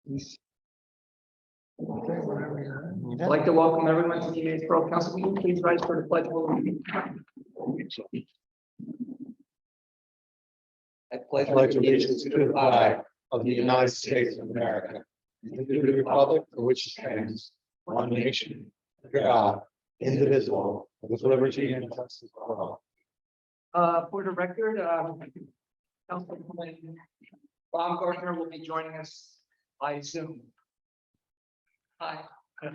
I'd like to welcome everyone to today's Borough Council meeting. Please rise for the pledge of allegiance. I I pledge allegiance to the flag of the United States of America, and to the republic for which it stands, one nation, under God, indivisible, with liberty and justice for all. For the record, Councilman Baumgartner will be joining us by Zoom. Hi. All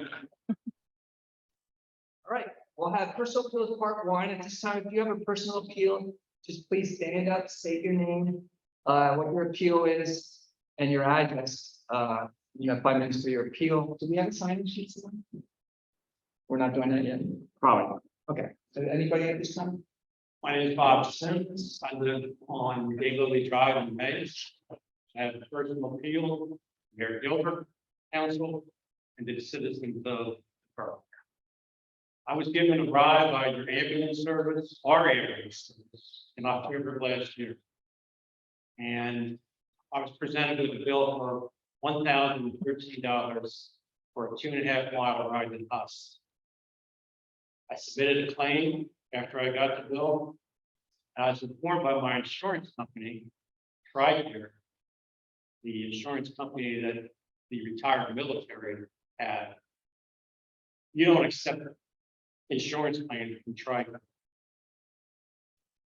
right, we'll have personal appeals part one. At this time, if you have a personal appeal, just please stand up, say your name, what your appeal is, and your address. You have 5 minutes for your appeal. Do we have a sign-in sheet? We're not doing that yet. Probably. Okay. So anybody at this time? My name is Bob Simmons. I live on Daylily Drive in Mays. I have a personal appeal, Mayor Gilbert, council, and the citizens of the borough. I was given a ride by your ambulance service, our ambulance service, in October of last year. And I was presented with a bill for $1,013 for a 2.5-mile ride to us. I submitted a claim after I got the bill. I was informed by my insurance company, TRICARE, the insurance company that the retired military had. You don't accept insurance claims from TRICARE.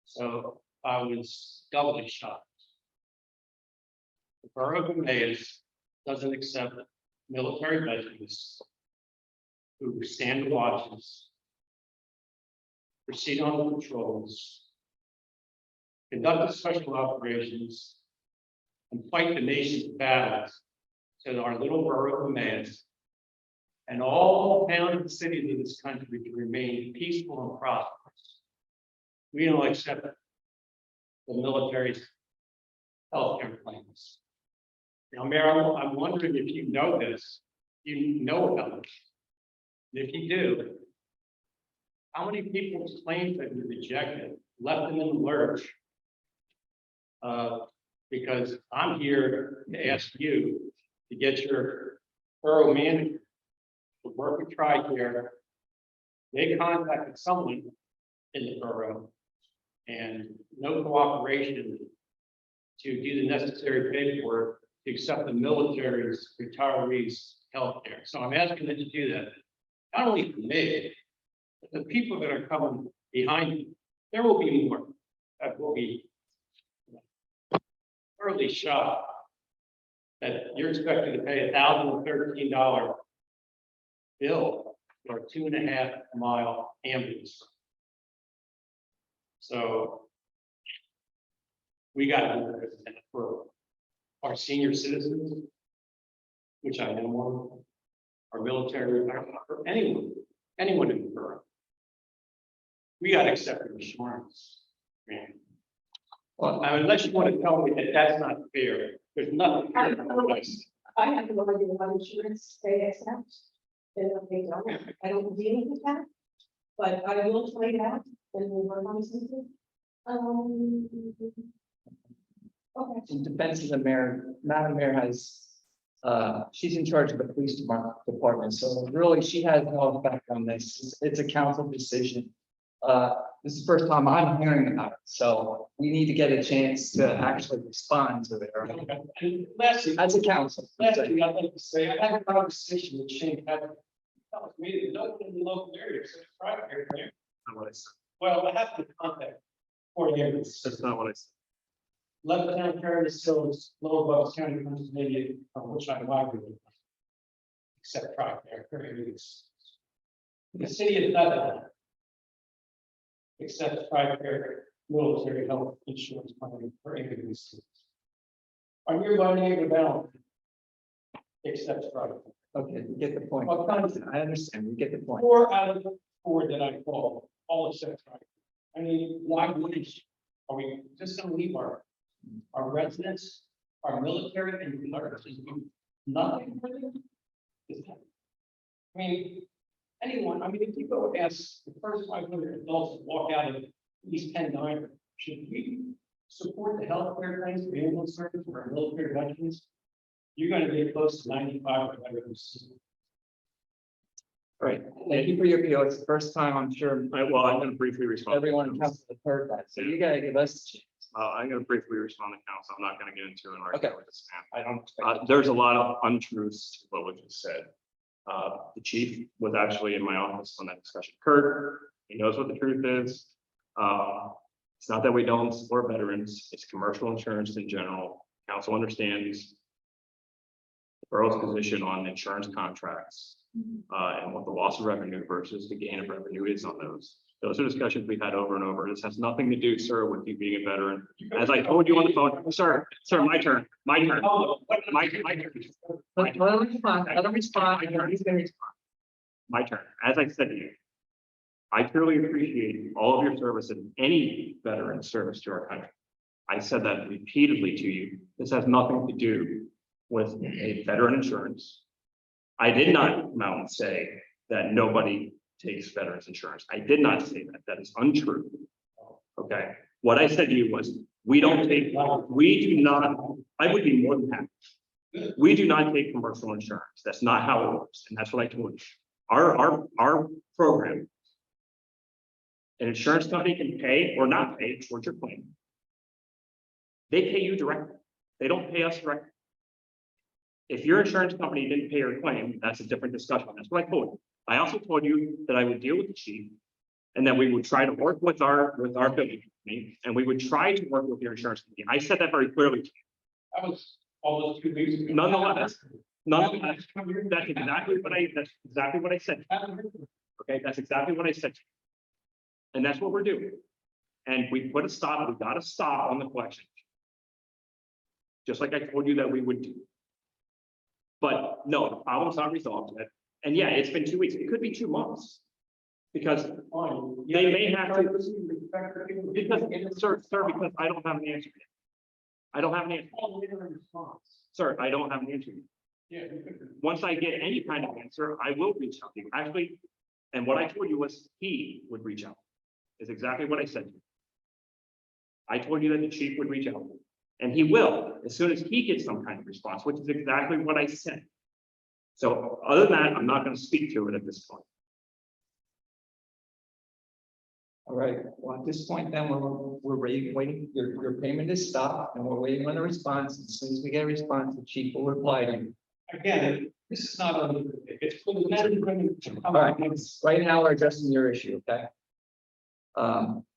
So I was doubly shocked. The borough of Emmaus doesn't accept military veterans who stand watches, proceed on the patrols, conduct the special operations, and fight the nation's battles to our little borough of Emmaus and all towns and cities of this country to remain peaceful and prosperous. We don't accept the military's healthcare plans. Now, Mayor, I'm wondering if you know this, you know about this. And if you do, how many people's claims have you rejected, left them in the lurch? Because I'm here to ask you to get your borough manager to work with TRICARE. They contacted someone in the borough and no cooperation to do the necessary paperwork to accept the military's retirees' health care. So I'm asking them to do that, not only for me, but the people that are coming behind me. There will be more that will be thoroughly shocked that you're expected to pay $1,013 bill for a 2.5-mile ambulance. So we got to do this for our senior citizens, which I know one, our military, or anyone in the borough. We got to accept the insurance. Man. Well, I mean, unless you want to tell me that that's not fair, there's nothing fair about this. I have no idea what insurance they accept. They don't. I don't deal with that. But I will find out and we'll work on something. Okay. In defense of the mayor, Madam Mayor has, she's in charge of the police department. So really, she has no effect on this. It's a council decision. This is the first time I'm hearing about it, so we need to get a chance to actually respond to it. Right? And lastly, As a council. I'd like to say, I had a conversation with Shane Pepper. That was me, no one in the local area, so it's private area. Not what I said. Well, I have to contact 4 years. That's not what I said. Levittown, Paradise Hills, Little Bucks County, Pennsylvania, of which I'm liable. Except private area. The city of Lebanon accepts private military health insurance company for any of these cities. Our nearby neighbor Bell accepts private. Okay, we get the point. Well, I understand. We get the point. 4 out of the 4 that I call, all accept private. I mean, why wouldn't you? Are we just gonna leave our residents, our military and clerks and do nothing for them? I mean, anyone, I mean, if you go ask the first 500 adults to walk out of East 10-9, should we support the healthcare things for ambulance service for our military veterans? you're gonna get close to 95 or 100%. All right, thank you for your appeal. It's the first time I'm sure Well, I'm gonna briefly respond. everyone in council has heard that, so you gotta give us a chance. I'm gonna briefly respond to council. I'm not gonna get into an Okay. argument with this man. I don't. expect- There's a lot of untruths to what was just said. The chief was actually in my office when that discussion occurred. He knows what the truth is. It's not that we don't support veterans, it's commercial insurance in general. Council understands the borough's position on insurance contracts, and what the loss of revenue versus the gain of revenue is on those. Those are discussions we've had over and over. This has nothing to do, sir, with you being a veteran. As I told you on the phone, sir, my turn, my turn. My turn. Let him respond, let him respond, he's gonna respond. My turn. As I said to you, I truly appreciate all of your service and any veteran service to our country. I said that repeatedly to you. This has nothing to do with a veteran insurance. I did not come out and say that nobody takes veterans insurance. I did not say that. That is untrue. Okay, what I said to you was, we don't take, we do not, I would be more than happy. We do not take commercial insurance. That's not how it works. And that's what I told you. Our program. An insurance company can pay or not pay towards your claim. They pay you directly. They don't pay us directly. If your insurance company didn't pay your claim, that's a different discussion. That's what I told you. I also told you that I would deal with the chief and that we would try to work with our billing company and we would try to work with your insurance company. I said that very clearly. To you. That was almost 2 weeks ago. Nonetheless, that's exactly what I said. Okay, that's exactly what I said. And that's what we're doing. And we put a stop, we got to stop on the collection. Just like I told you that we would do. But no, the problem's not resolved yet. And yeah, it's been 2 weeks. It could be 2 months. Because they may have to. Because, sir, because I don't have an answer yet. I don't have an answer. Sir, I don't have an answer yet. Once I get any kind of answer, I will reach out to you. Actually, and what I told you was he would reach out. Is exactly what I said to you. I told you that the chief would reach out. And he will, as soon as he gets some kind of response, which is exactly what I said. So other than that, I'm not going to speak to it at this point. All right, well, at this point, then, we're waiting, your payment is stopped, and we're waiting on a response. As soon as we get a response, the chief will reply to you. Again, this is not a, it's. All right, right now, we're addressing your issue, okay?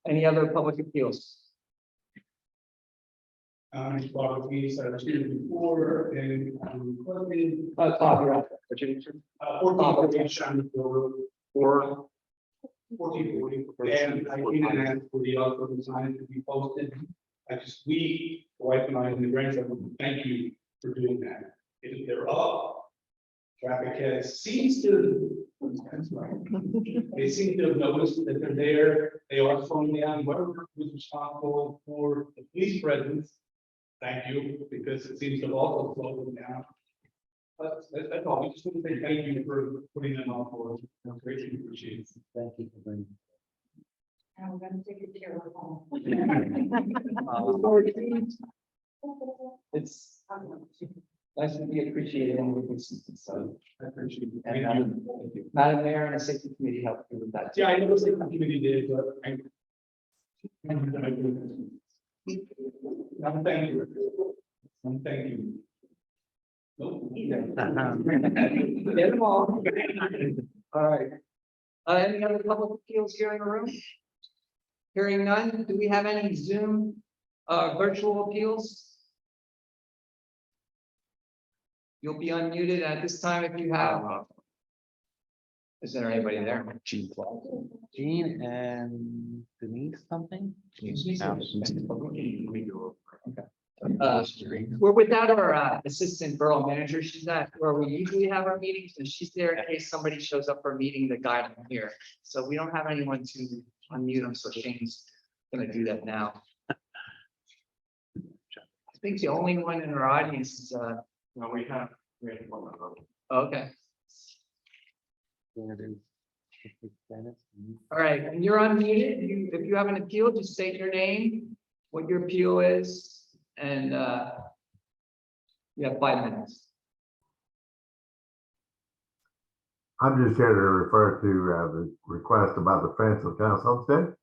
Any other public appeals? Bob, we said before, and requested, Bob, you're up. What's your name, sir? 1440 Shannon Road, Or 1440, and I didn't ask for the other design to be posted. We, the wife and I, and the grandson, thank you for doing that. If they're up, traffic has seems to, they seem to have noticed that they're there. They are slowing down. Whoever was responsible for the police presence, thank you, because it seems to have also slowed them down. But that's all. We just want to say thank you for putting them on board. Greatly appreciate it. Thank you for bringing. I'm gonna take a care of home. It's nice to be appreciated and we can see it, so. I appreciate it. And, Thank you. Madam Mayor and the safety committee helped you with that. Yeah, I know the safety committee did, but I. Thank you. Thank you. Nope. Get them all. All right. Any other public appeals here in the room? Hearing none, do we have any Zoom, virtual appeals? You'll be unmuted at this time if you have. Is there anybody there? Jean and Denise something? We're without our assistant borough manager. She's at where we usually have our meetings, and she's there in case somebody shows up for a meeting that got them here. So we don't have anyone to unmute them, so Shane's gonna do that now. I think the only one in our audience is, No, we have one of them. okay, all right, and you're unmuted. If you have an appeal, just state your name, what your appeal is, and you have 5 minutes. I'm just here to refer to the request about the fence on Town Homestead.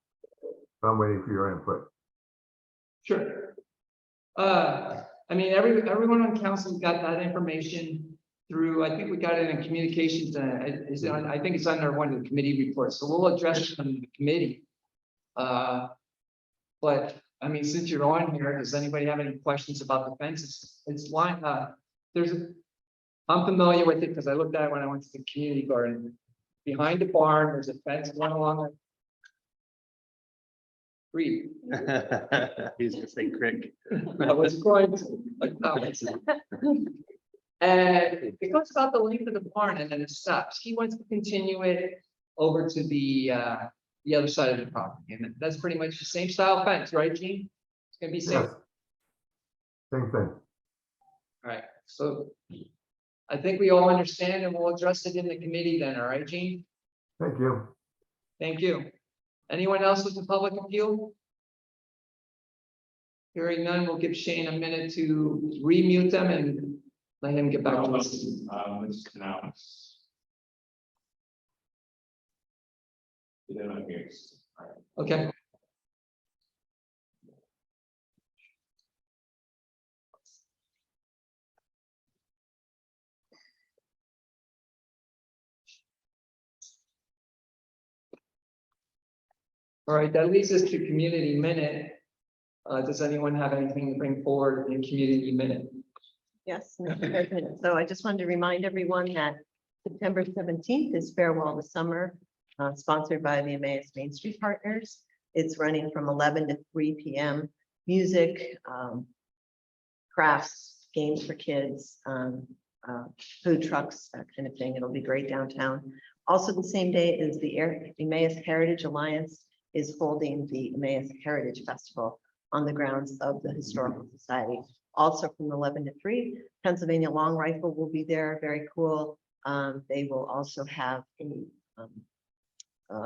So I'm waiting for your input. Sure. I mean, everyone on council got that information through, I think we got it in communications, I think it's under one of the committee reports, so we'll address it in the committee. But, I mean, since you're on here, does anybody have any questions about the fences? It's line, I'm familiar with it because I looked at it when I went to the community garden. Behind the barn, there's a fence going along the street. He's gonna say crick. I was going to, like, no, it's- And it goes about the length of the barn and then it stops. He wants to continue it over to the other side of the property. And that's pretty much the same style fence, right, Gene? It's gonna be safe. Yes. Same thing. All right, so I think we all understand and we'll address it in the committee then, all right, Gene? Thank you. Thank you. Anyone else with the public appeal? Hearing none, we'll give Shane a minute to remute them and let him get back to us. Let's pronounce. Then I'm here. Okay. All right, that leads us to community minute. Does anyone have anything to bring forward in community minute? Yes, Mr. President. So I just wanted to remind everyone that September 17th is Farewell to Summer, sponsored by the Emmaus Main Street Partners. It's running from 11 to 3 p.m. Music, crafts, games for kids, food trucks, that kind of thing. It'll be great downtown. Also, the same day is the Emmaus Heritage Alliance is holding the Emmaus Heritage Festival on the grounds of the Historical Society. Also from 11 to 3, Pennsylvania Long Rifle will be there, very cool. They will also have a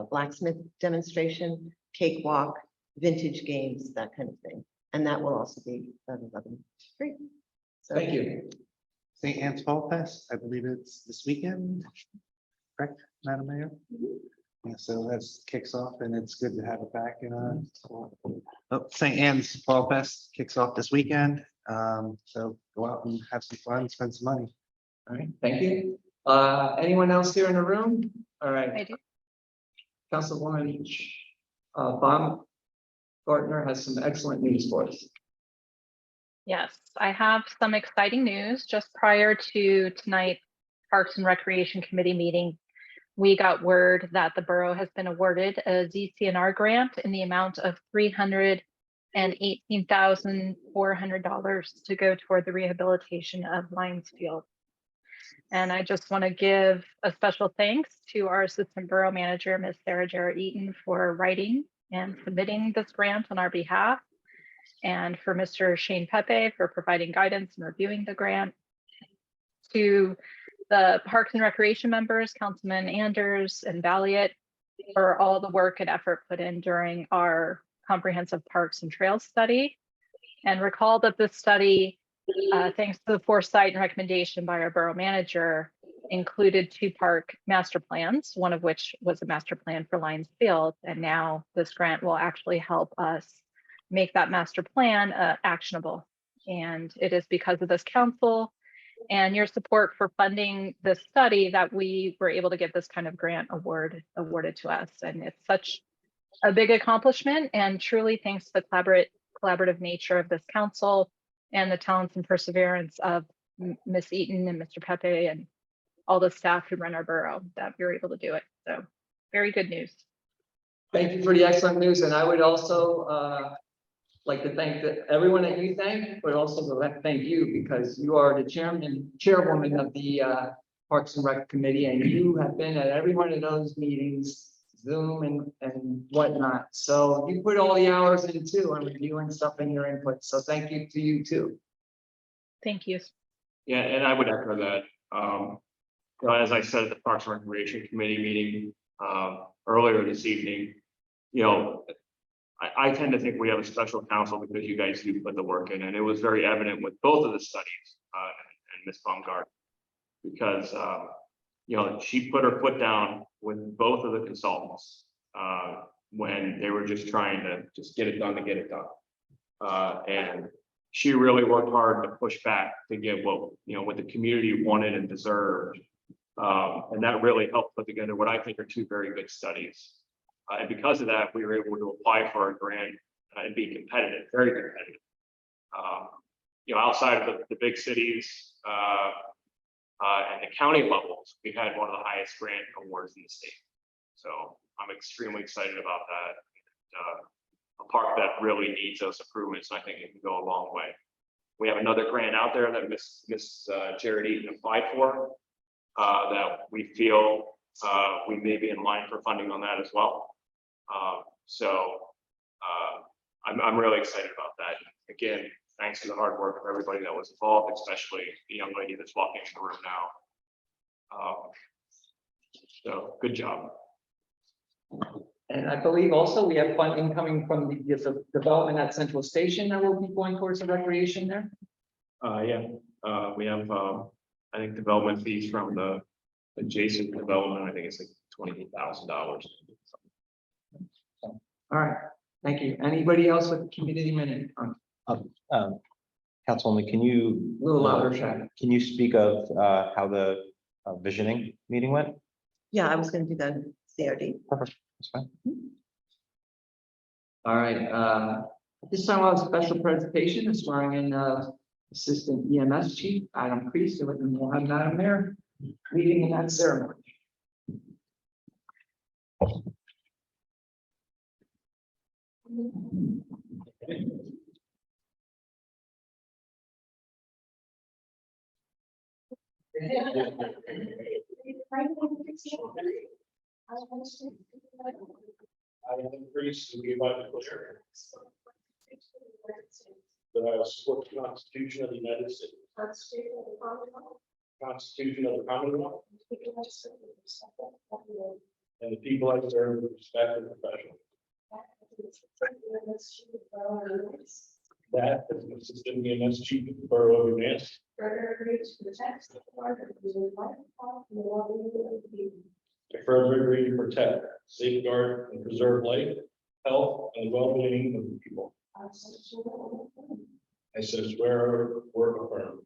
blacksmith demonstration, cakewalk, vintage games, that kind of thing. And that will also be at 11 to 3. So, Thank you. St. Anne's Fall Fest, I believe it's this weekend. Correct, Madam Mayor? Yeah, so that kicks off and it's good to have it back in St. Anne's Fall Fest kicks off this weekend. So go out and have some fun, spend some money. All right, thank you. Anyone else here in the room? All right. I do. Councilwoman Baumgartner has some excellent news for us. Yes, I have some exciting news. Just prior to tonight's Parks and Recreation Committee meeting, we got word that the borough has been awarded a ZCNR grant in the amount of $318,400 to go toward the rehabilitation of Lions Field. And I just want to give a special thanks to our Assistant Borough Manager, Ms. Sarah Jarrett Eaton, for writing and submitting this grant on our behalf, and for Mr. Shane Pepe for providing guidance and reviewing the grant. To the Parks and Recreation members, Councilman Anders and Valiant, for all the work and effort put in during our comprehensive parks and trails study. And recall that this study, thanks to the foresight and recommendation by our borough manager, included 2 park master plans, one of which was a master plan for Lions Field. And now this grant will actually help us make that master plan actionable. And it is because of this council and your support for funding this study that we were able to get this kind of grant awarded to us. And it's such a big accomplishment, and truly thanks to the collaborative nature of this council and the talents and perseverance of Ms. Eaton and Mr. Pepe and all the staff who run our borough that we were able to do it. So very good news. Thank you for the excellent news. And I would also like to thank everyone that you thank, but also to thank you because you are the chairwoman of the Parks and Rec Committee, and you have been at every one of those meetings, Zoom and whatnot. So you put all the hours in too on reviewing stuff and your input. So thank you to you too. Thank you. Yeah, and I would echo that. As I said at the Parks and Recreation Committee meeting earlier this evening, I tend to think we have a special counsel because you guys do put the work in, and it was very evident with both of the studies and Ms. Baumgart, because you know, she put her foot down with both of the consultants. When they were just trying to just get it done to get it done. And she really worked hard to push back to get what, you know, what the community wanted and deserved. And that really helped put together what I think are two very good studies. And because of that, we were able to apply for a grant and be competitive, very competitive. You know, outside of the big cities, and the county levels, we had one of the highest grant awards in the state. So I'm extremely excited about that. A park that really needs those improvements, and I think it can go a long way. We have another grant out there that Miss Jared Eaton applied for, that we feel we may be in line for funding on that as well. I'm really excited about that. Again, thanks to the hard work of everybody that was involved, especially the young lady that's walking in the room now. So good job. And I believe also we have funding coming from the development at Central Station that will be going towards the recreation there. Yeah, we have, I think development fees from the adjacent development, I think it's like $28,000. All right, thank you. Anybody else with the community minute? Councilwoman, can you? A little louder, Shaq. Can you speak of how the visioning meeting went? Yeah, I was gonna do that in CRD. Perfect, that's fine. All right, this time I'll have a special presentation of swearing in Assistant EMS Chief Adam Priest, and we'll have Madam Mayor leading in that ceremony. I am priest and hereby declare that I will support the Constitution of the United States, Constitution of the Commonwealth, and the people I serve with respect and profession. That as an assistant EMS chief of the borough of Advance, I further agree to protect, safeguard, and preserve life, health, and well-being of the people. I so swear or affirm.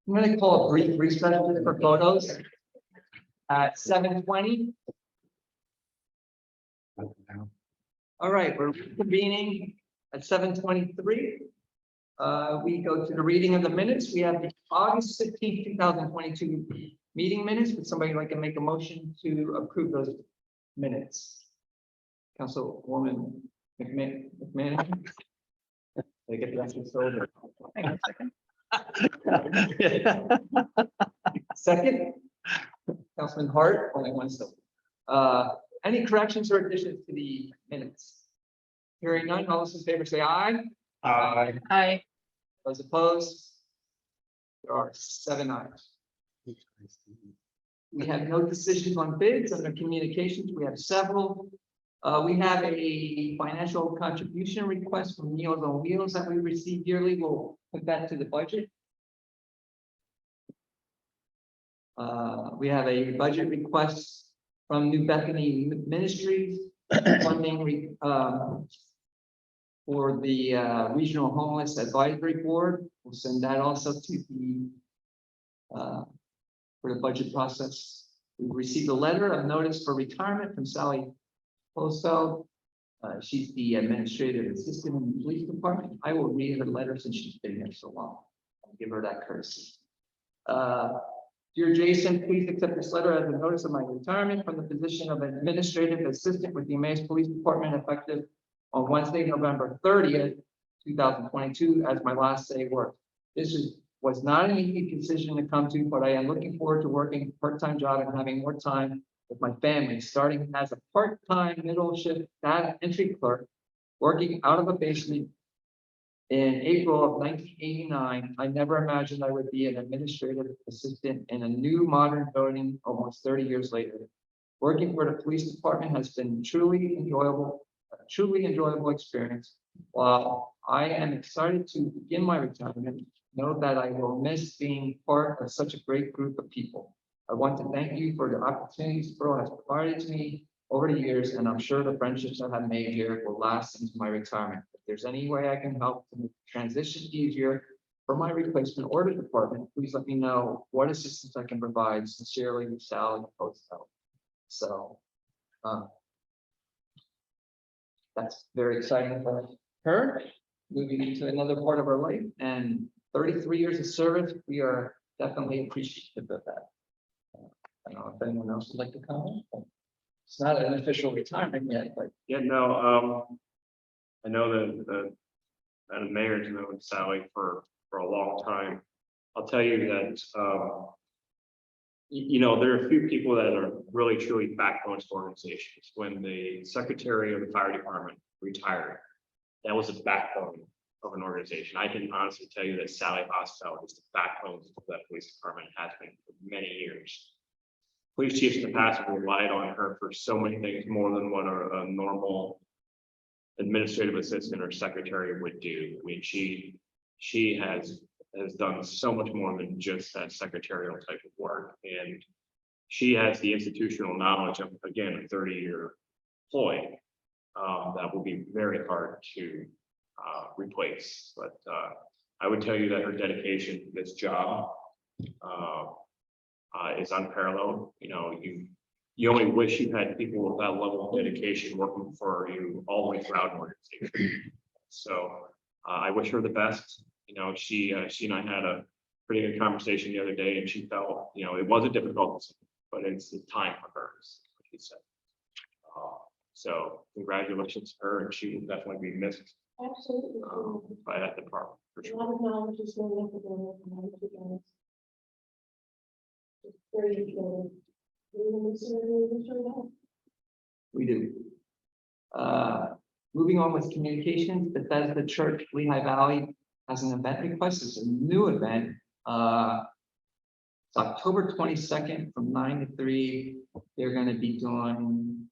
I'm going to call a brief recess for photos at 7:20. All right, we're convening at 7:23. We go to the reading of the minutes. We have the August 15th, 2022 meeting minutes. Would somebody like to make a motion to approve those minutes? Councilwoman McMahon. They get the extra soda. Hang on a second. Second, Councilman Hart, only one still. Any corrections or additions to the minutes? Hearing none, all those in favor say aye. Aye. Hi, Those opposed? There are 7 ayes. We have no decisions on bids under communications. We have several. We have a financial contribution request from Meals on Wheels that we receive yearly. We'll put that to the budget. We have a budget request from New Bethany Ministries funding for the Regional Homeless Advisory Board. We'll send that also to the for the budget process. We received a letter of notice for retirement from Sally Poso. She's the administrative assistant in the police department. I will read her letter since she's been here so long. I'll give her that courtesy. Dear Jason, please accept this letter as a notice of my retirement from the position of administrative assistant with the Emmaus Police Department effective on Wednesday, November 30th, 2022, as my last day of work. This was not an easy decision to come to, but I am looking forward to working a part-time job and having more time with my family, starting as a part-time middle shift data entry clerk, working out of a basement in April of 1989. I never imagined I would be an administrative assistant in a new modern building almost 30 years later. Working for the police department has been a truly enjoyable experience. While I am excited to begin my retirement, know that I will miss being part of such a great group of people. I want to thank you for the opportunities Borough has provided to me over the years, and I'm sure the friendships I have made here will last into my retirement. If there's any way I can help to make the transition easier for my replacement or the department, please let me know what assistance I can provide. Sincerely, Sally Postel. So, that's very exciting for her, moving into another part of our life, and 33 years of service, we are definitely appreciative of that. I don't know if anyone else would like to comment. It's not an official retirement yet, but Yeah, no, I know that the mayor's known Sally for a long time. I'll tell you that, you know, there are a few people that are really truly backbones to organizations. When the secretary of the fire department retired, that was a backbone of an organization. I can honestly tell you that Sally Hostel is the backbone of that police department, has been for many years. Police chiefs in the past have relied on her for so many things, more than what a normal administrative assistant or secretary would do. I mean, she has done so much more than just that secretarial type of work, and she has the institutional knowledge of, again, a 30-year employee that will be very hard to replace. But I would tell you that her dedication to this job is unparalleled. You know, you only wish you had people with that level of dedication working for you all the way throughout an organization. So I wish her the best. You know, she and I had a pretty good conversation the other day, and she felt, you know, it was a difficult decision, but it's the time for her, is what she said. So congratulations to her, and she will definitely be missed Absolutely. by that department for A sure. lot of knowledge is going into the. Very good. we do. Moving on with communications, Bethesda Church Lehigh Valley has an event request. It's a new event. It's October 22nd from 9 to 3. They're going to be doing,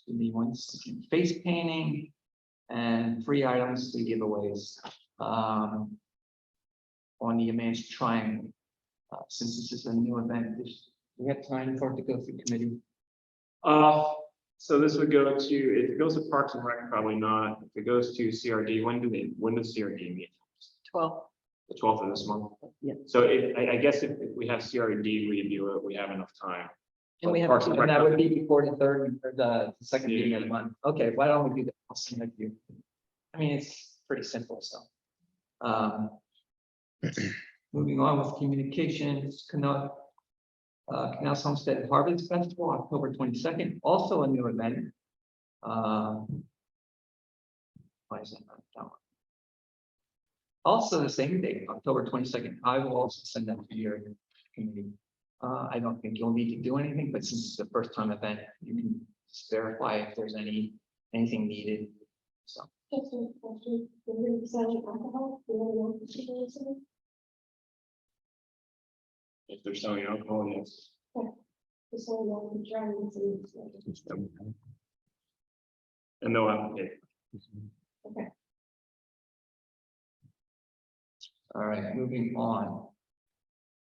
give me one second, face painting and free items to giveaways on the Emmaus Triangle. Since this is a new event, we have time for it to go through committee. So this would go to, if it goes to Parks and Rec, probably not. If it goes to CRD, when does CRD meet? 12. The 12th of this month? Yeah. So I guess if we have CRD review it, we have enough time. And we have Parks and And Rec- that would be before the third or the second meeting of the month. Okay, why don't we do that? I'll send it to you. I mean, it's pretty simple, so. Moving on with communications, Canal Homestead Harvest Festival, October 22nd, also a new event. Why is that not down? Also the same date, October 22nd. I will also send that to your committee. I don't think you'll need to do anything, but since it's the first time event, you can just verify if there's anything needed. So Just a question, we're selling alcohol, do you know what you're saying? If they're selling alcohol, yes. Just so you know, the driving and. And no application. all right, moving on.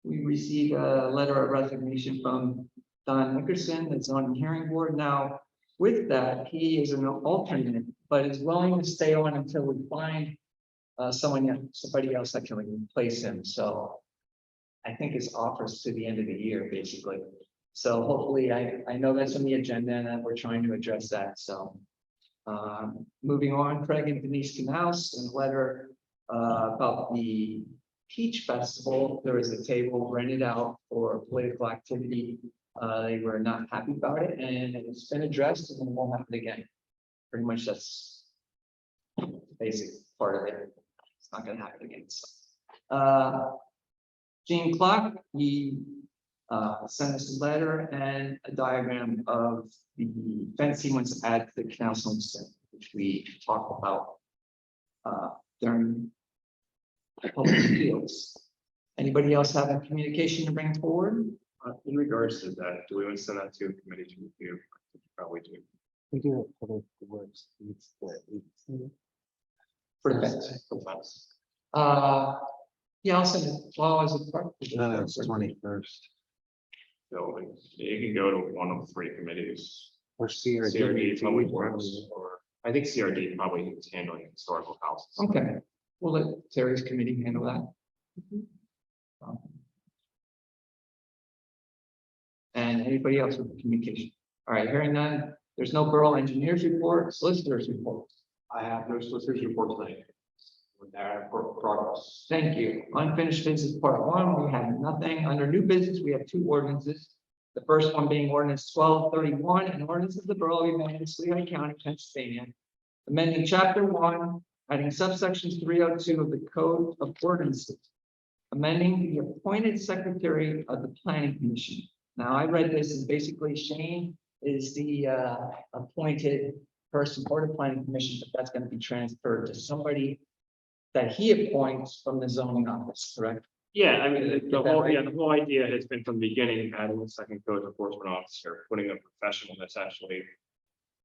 We received a letter of resignation from Don Nickerson, that's on the hearing board. Now, with that, he is an alternate, but is willing to stay on until we find somebody else that can replace him. So I think his office to the end of the year, basically. So hopefully, I know that's on the agenda and that we're trying to address that. So moving on, Craig and Denise Canals, and a letter about the Peach Festival. There was a table rented out for political activity. They were not happy about it, and it's been addressed, and it won't happen again. Pretty much that's the basic part of it. It's not going to happen again. So, Gene Clark, he sent us a letter and a diagram of the fence he wants to add to the Canal Homestead, which we talked about during public appeals. Anybody else have a communication to bring forward? In regards to that, do we want to send that to a committee to review? I think we Probably do. We do it for the words. It's the- For the fence. For fence. Yeah, I'll send it. Well, as a part. No, it's 21st. So it can go to one of three committees. Or CRD. CRD, Public Works, or I think CRD probably is handling historical houses. Okay, we'll let Terry's committee handle that. And anybody else with communication? All right, hearing none, there's no borough engineers report, solicitors report. I have no solicitors report tonight. With that, for progress. Thank you. Unfinished business part one, we have nothing. Under new business, we have two ordinances. The first one being ordinance 1231, an ordinance of the Borough of Emmaus, Lehigh County, Pennsylvania. Amending chapter 1, adding subsections 302 of the Code of Ordinances. Amending the appointed secretary of the planning commission. Now, I read this as basically Shane is the appointed person for the planning commission, but that's going to be transferred to somebody that he appoints from the zoning office, correct? Yeah, I mean, Is the that whole, right? yeah, the whole idea has been from the beginning, adding a second code enforcement officer, putting a professional that's actually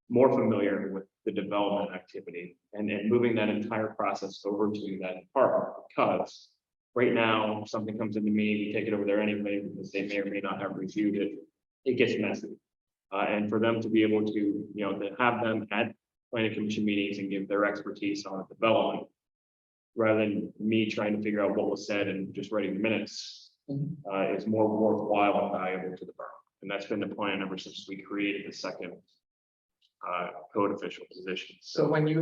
more familiar with the development activity and moving that entire process over to that department, because right now, if something comes into me, we take it over there anyway, because they may or may not have reviewed it. It gets messy. And for them to be able to, you know, to have them at planning commission meetings and give their expertise on development, rather than me trying to figure out what was said and just writing the minutes, is more worthwhile and valuable to the borough. And that's been the plan ever since we created the second code official position. So when you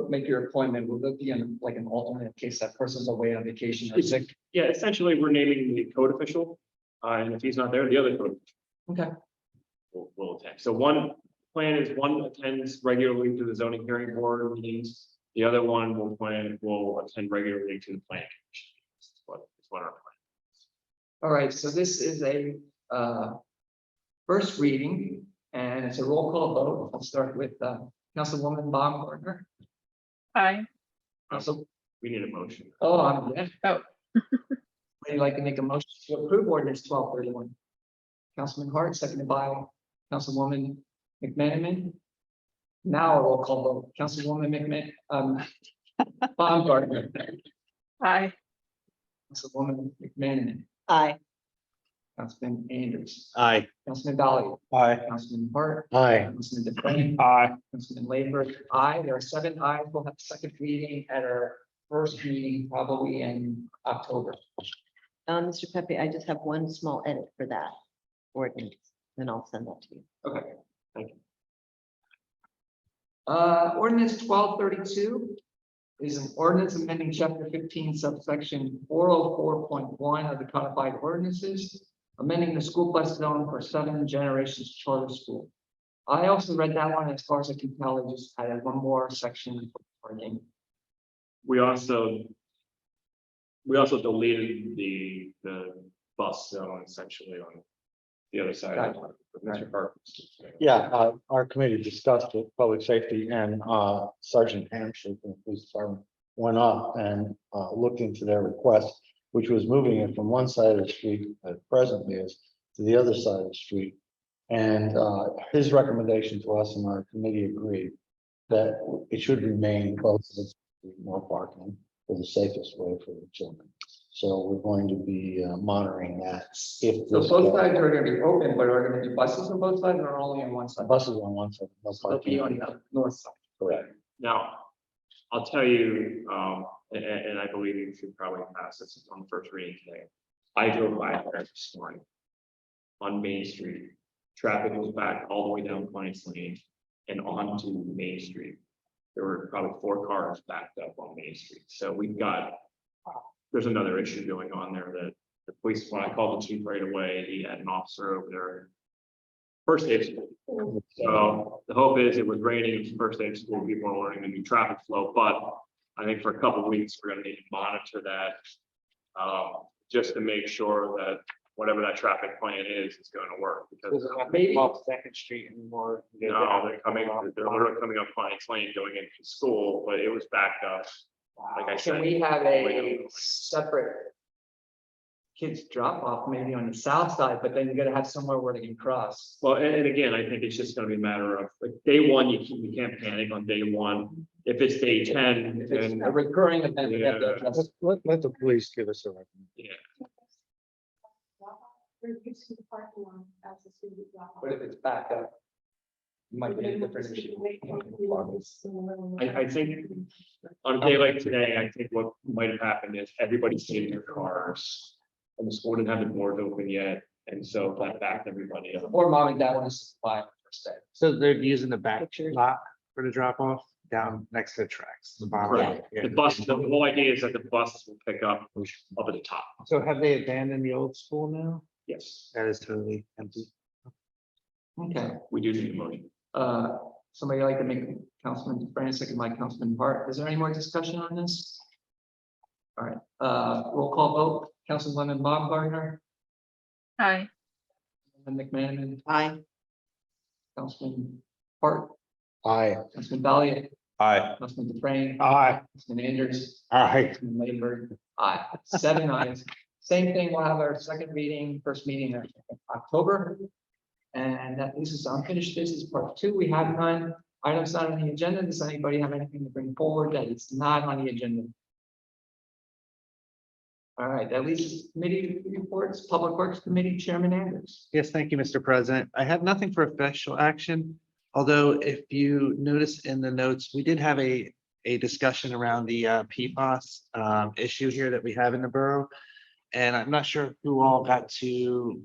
make your appointment, will there be like an alternate in case that person's away on vacation or sick? Yeah, essentially, we're naming the code official, and if he's not there, the other code Okay, will attend. So one plan is one attends regularly to the zoning hearing board meetings. The other one will attend regularly to the planning commission. Is what our plan. all right, so this is a first reading, and it's a roll call vote. I'll start with Councilwoman Baumgartner. Aye. Council, We need a motion. yeah. Oh. Would you like to make a motion to approve ordinance 1231? Councilman Hart, seconded by Councilwoman McManaman. Now a roll call vote. Councilwoman Baumgartner. Aye. Councilwoman McManaman. Aye. Councilman Anders. Aye. Councilman Dolly. Aye. Councilman Hart. Aye. Councilman DeFrame. Aye. Councilman Labor. Aye. There are 7 ayes. We'll have a second reading at our first meeting probably in October. Mr. Pepe, I just have one small edit for that ordinance, and I'll send that to you. Okay, thank you. Ordinance 1232 is an ordinance amending chapter 15 subsection 404.1 of the codified ordinances, amending the school bus zone for 7 Generations Charter School. I also read that one. As far as I can tell, I just added one more section for parking. We also deleted the bus zone essentially on the other side of Mr. Parker's. Yeah, our committee discussed it, public safety, and Sergeant Hampshire from the police department went up and looked into their request, which was moving it from one side of the street that it presently is to the other side of the street. And his recommendation to us and our committee agreed that it should remain close to the street, no parking for the safest way for the children. So we're going to be monitoring that. If So this both sides are going to be open, but are going to be buses on both sides or only on one side? buses on one side, no They'll be parking. on the north side. Correct. Now, I'll tell you, and I believe you should probably pass this on the first reading today. I drove by there this morning on Main Street. Traffic was back all the way down Pines Lane and onto Main Street. There were probably 4 cars backed up on Main Street. So there's another issue going on there that the police, when I called the chief right away, he had an officer over there. First day of school. So the hope is it was raining, it was the first day of school, people are learning the new traffic flow, but I think for a couple of weeks, we're gonna need to monitor that. Just to make sure that whatever that traffic plan is gonna work, because Maybe. Off Second Street and more. no, they're literally coming up Pines Lane going into school, but it was backed up. Like I said. Can we have a separate kids drop off maybe on the south side, but then you gotta have somewhere where they can cross. Well, and again, I think it's just gonna be a matter of, like, day one, you can't panic on day one. If it's day 10, If it's then, a recurring event, we have to address. Let the police give us a recommendation. yeah, We're using the parking lot as a student drop off. But if it's back up, it might be a different issue. I think on a day like today, I think what might have happened is everybody stayed in their cars. And the school didn't have the doors open yet, and so that backed everybody up. Or mom and dad want to supply first day. So they're using the back lot for the drop off down next to the tracks, the bottom. Right. The bus, the whole idea is that the buses will pick up at the top. So have they abandoned the old school now? Yes, That is totally empty. Okay, we do need a motion. somebody like to make Councilman Brand, second by Councilman Hart. Is there any more discussion on this? All right, roll call vote, Councilwoman Baumgartner, Aye. Councilman McManaman, Aye. Councilman Hart, Aye. Councilman Valiant, Aye. Councilman DeFrain, Aye. Councilman Anders, Aye. Councilman Ladenburg. Aye, 7 ayes. Same thing, we'll have our second reading, first meeting in October. And that leaves us unfinished business part 2. We have none. Items not on the agenda. Does anybody have anything to bring forward that is not on the agenda? All right, that leaves us committee reports, Public Works Committee Chairman Anders. Yes, thank you, Mr. President. I have nothing for official action. Although if you notice in the notes, we did have a discussion around the PFAS issue here that we have in the borough. And I'm not sure who all got to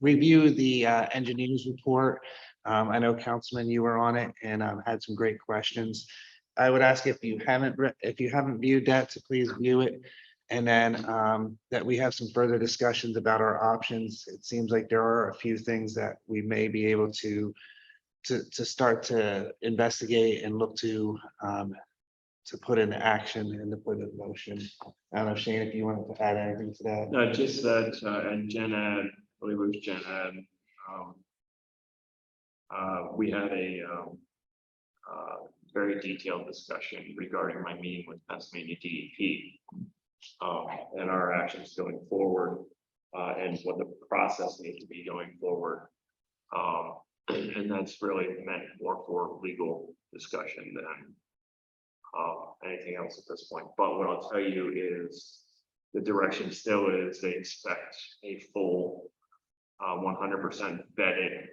review the engineer's report. I know Councilman, you were on it and had some great questions. I would ask if you haven't viewed that, to please view it. And then that we have some further discussions about our options. It seems like there are a few things that we may be able to start to investigate and look to put into action and to put in motion. I don't know, Shane, if you wanted to add anything to that. Just that, and Jen Ed, I believe it was Jen Ed. We had a very detailed discussion regarding my meeting with Pennsylvania DEP. And our actions going forward, and what the process needs to be going forward. And that's really meant more for legal discussion than anything else at this point. But what I'll tell you is the direction still is they expect a full 100% vetted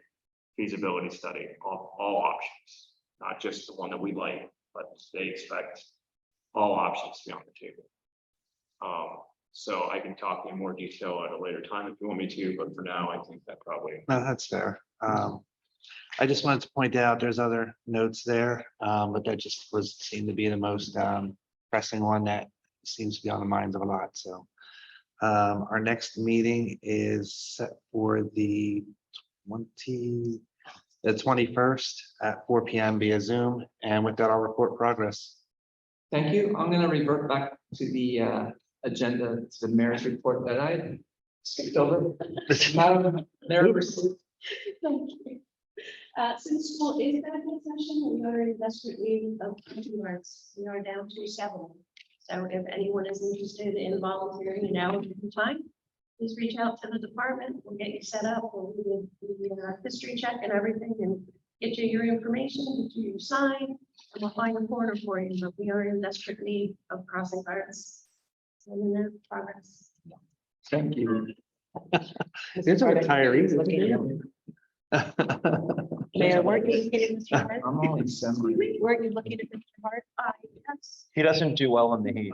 feasibility study of all options, not just the one that we like, but they expect all options to be on the table. So I can talk in more detail at a later time if you want me to, but for now, I think that probably. No, that's fair. I just wanted to point out there's other notes there, but that just seemed to be the most pressing one that seems to be on the minds of a lot. So our next meeting is set for the 21st at 4 p.m. via Zoom. And with that, I'll report progress. Thank you. I'm gonna revert back to the agenda, to the mayor's report that I skipped over. Madam Mayor, proceed. Thank you. Since school is back in session, we are in desperate need of yards. We are down to 7. So if anyone is interested in volunteering an hour of your time, please reach out to the department. We'll get you set up. We'll do the history check and everything and get you your information, get you your sign, and we'll find a corner for you. But we are in desperate need of crossing guards. And in that progress. Thank you. These are retirees. Mayor, weren't you looking at Mr. Hart? I'm only semi. Weren't you looking at Mr. Hart? Yes. He doesn't do well in the heat.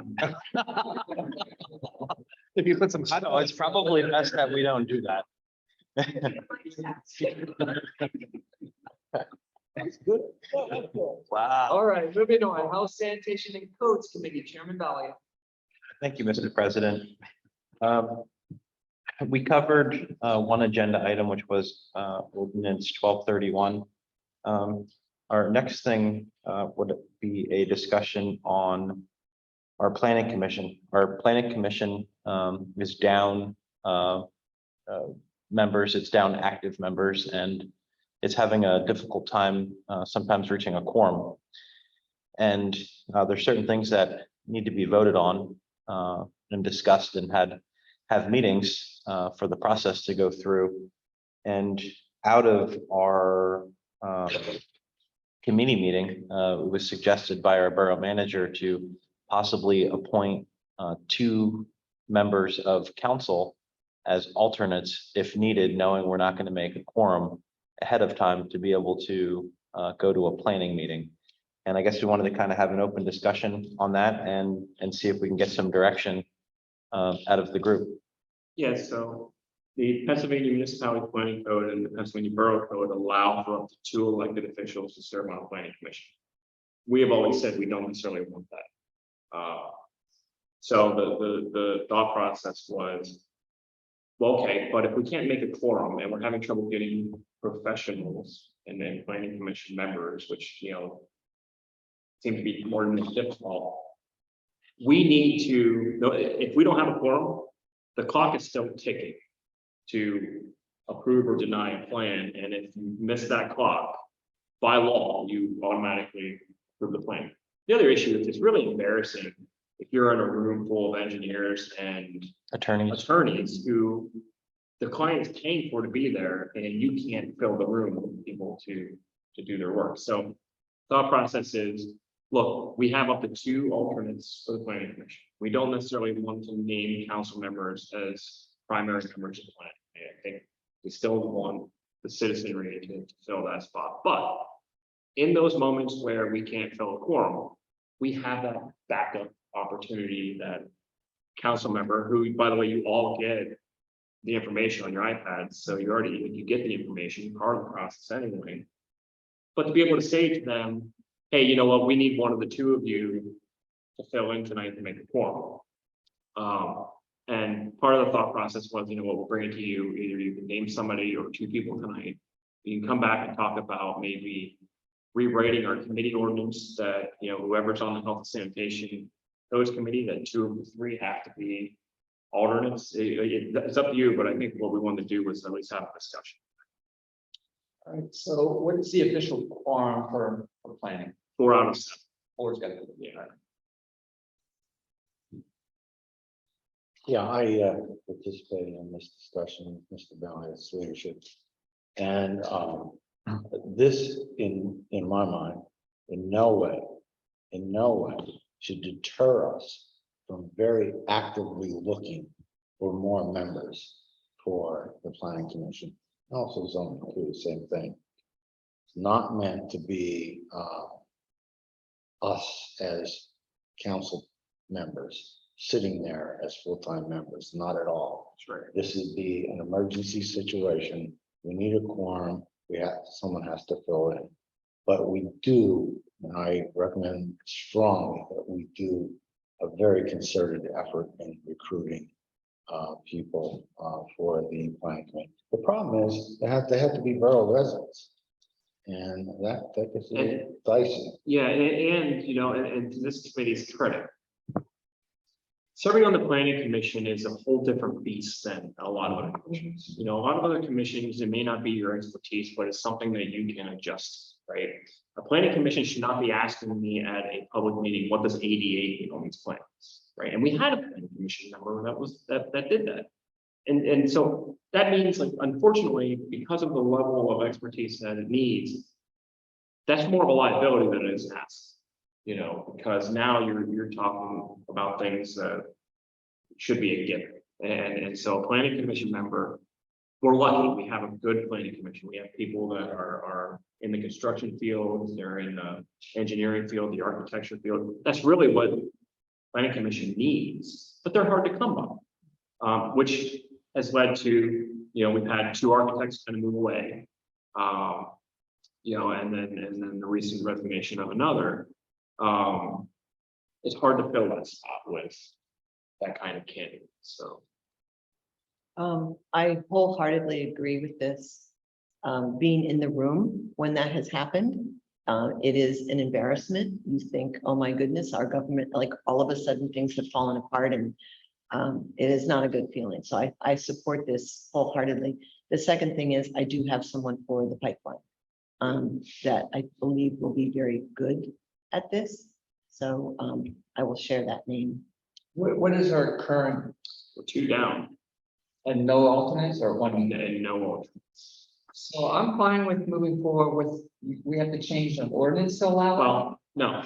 If you put some hot No, it's probably best that we don't do that. That's good. Wow. All right, moving on. House Sanitation and Codes Committee, Chairman Valiant. Thank you, Mr. President. We covered one agenda item, which was ordinance 1231. Our next thing would be a discussion on our planning commission. Our planning commission is down members, it's down active members, and it's having a difficult time sometimes reaching a quorum. And there's certain things that need to be voted on and discussed and had have meetings for the process to go through. And out of our committee meeting, it was suggested by our borough manager to possibly appoint 2 members of council as alternates if needed, knowing we're not going to make a quorum ahead of time to be able to go to a planning meeting. And I guess we wanted to kind of have an open discussion on that and see if we can get some direction out of the group. Yeah, so the Pennsylvania Municipality Planning Code and the Pennsylvania Borough Code allow for up to 2 elected officials to serve on a planning commission. We have always said we don't necessarily want that. So the thought process was, well, okay, but if we can't make a quorum and we're having trouble getting professionals and then planning commission members, which, seem to be more than difficult. We need to, if we don't have a quorum, the clock is still ticking to approve or deny a plan. And if you miss that clock, by law, you automatically approve the plan. The other issue is it's really embarrassing if you're in a room full of engineers and attorneys who the client is paying for to be there and you can't fill the room with people to do their work. So thought process is, look, we have up to 2 alternates for the planning commission. We don't necessarily want to name council members as primary members of the plan. I think we still want the citizenry to fill that spot. But in those moments where we can't fill a quorum, we have that backup opportunity, that council member who, by the way, you all get the information on your iPads. So you get the information, part of the process anyway. But to be able to say to them, hey, you know what, we need one of the 2 of you to fill in tonight to make a quorum. And part of the thought process was, what, we'll bring it to you, either you can name somebody or 2 people tonight. You can come back and talk about maybe rewriting our committee ordinance that, whoever's on the health and sanitation codes committee, that 2 of the 3 have to be alternates. It's up to you, but I think what we wanted to do was at least have a discussion. All right, so what is the official quorum for planning? 4 out of 7. 4's got to be. Yeah. Yeah, I participated in this discussion, with Mr. Belliott's leadership. And this, in my mind, in no way should deter us from very actively looking for more members for the planning commission. Also zoning too, the same thing. It's not meant to be us as council members sitting there as full-time members, not at all. That's right. This would be an emergency situation. We need a quorum. Someone has to fill in. But we do, and I recommend strongly that we do a very concerted effort in recruiting people for the planning committee. The problem is they have to be borough residents. And that gets a little dicey. Yeah, and to this committee's credit, serving on the planning commission is a whole different beast than a lot of other commissions. A lot of other commissions, it may not be your expertise, but it's something that you can adjust, right? A planning commission should not be asking me at a public meeting, what does ADA mean on these plans, right? And we had a planning commission member that did that. And so that means, like, unfortunately, because of the level of expertise that it needs, that's more of a liability than it is an asset, because now you're talking about things that should be a given. And so a planning commission member, we're lucky, we have a good planning commission. We have people that are in the construction field, they're in the engineering field, the architecture field. That's really what planning commission needs, but they're hard to come by, which has led to, we've had 2 architects kind of move away. And then the recent resignation of another. It's hard to fill that spot with that kind of candidate, so. I wholeheartedly agree with this. Being in the room when that has happened, it is an embarrassment. You think, oh my goodness, our government, like all of a sudden things have fallen apart, and it is not a good feeling. So I support this wholeheartedly. The second thing is I do have someone for the pipeline that I believe will be very good at this. So I will share that name. What is our current? We're 2 down. And no alternates or one? And no alternates. So I'm fine with moving forward with, we have to change an ordinance to allow. it? Well, no,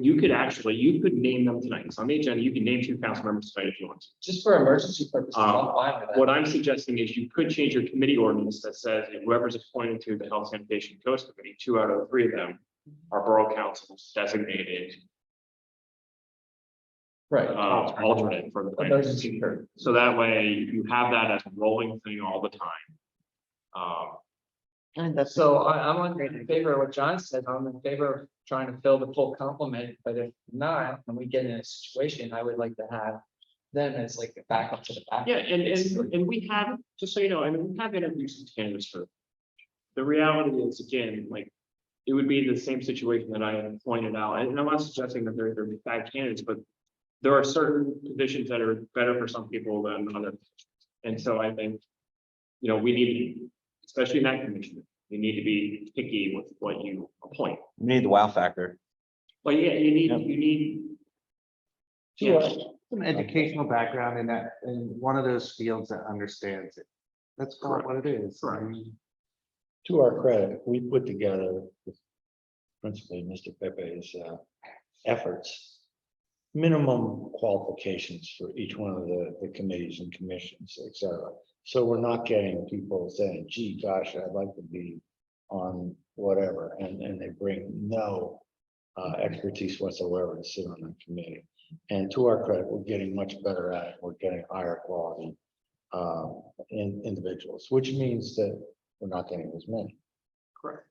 you could name them tonight. It's on the agenda. You can name 2 council members tonight if you want to. Just for emergency purposes, I'm fine with that. What I'm suggesting is you could change your committee ordinance that says that whoever's appointed to the Health Sanitation Coast Committee, 2 out of the 3 of them are borough councils designated Right. alternate for the planning. Emergency purpose. So that way you have that as a rolling thing all the time. And that's, So I'm in favor of what John said. I'm in favor of trying to fill the full complement, but if not, and we get in a situation, I would like to have them as like a backup to the back. Yeah, and we have, just so you know, I mean, we have interviewed some candidates for. The reality is, again, like, it would be the same situation that I had pointed out, and I'm not suggesting that they're bad candidates, but. There are certain positions that are better for some people than others. And so I think, you know, we need, especially in that commission, you need to be picky with what you appoint. We need the wow factor. But yeah, you need. Yeah. Some educational background in that, in one of those fields that understands it. That's call it what it is. Correct. To our credit, we put together, principally Mr. Pepe's efforts, minimum qualifications for each one of the committees and commissions, et cetera. So we're not getting people saying, gee, gosh, I'd like to be on whatever, and they bring no expertise whatsoever to sit on that committee. And to our credit, we're getting much better at it. We're getting higher quality individuals, which means that we're not getting as many. Correct.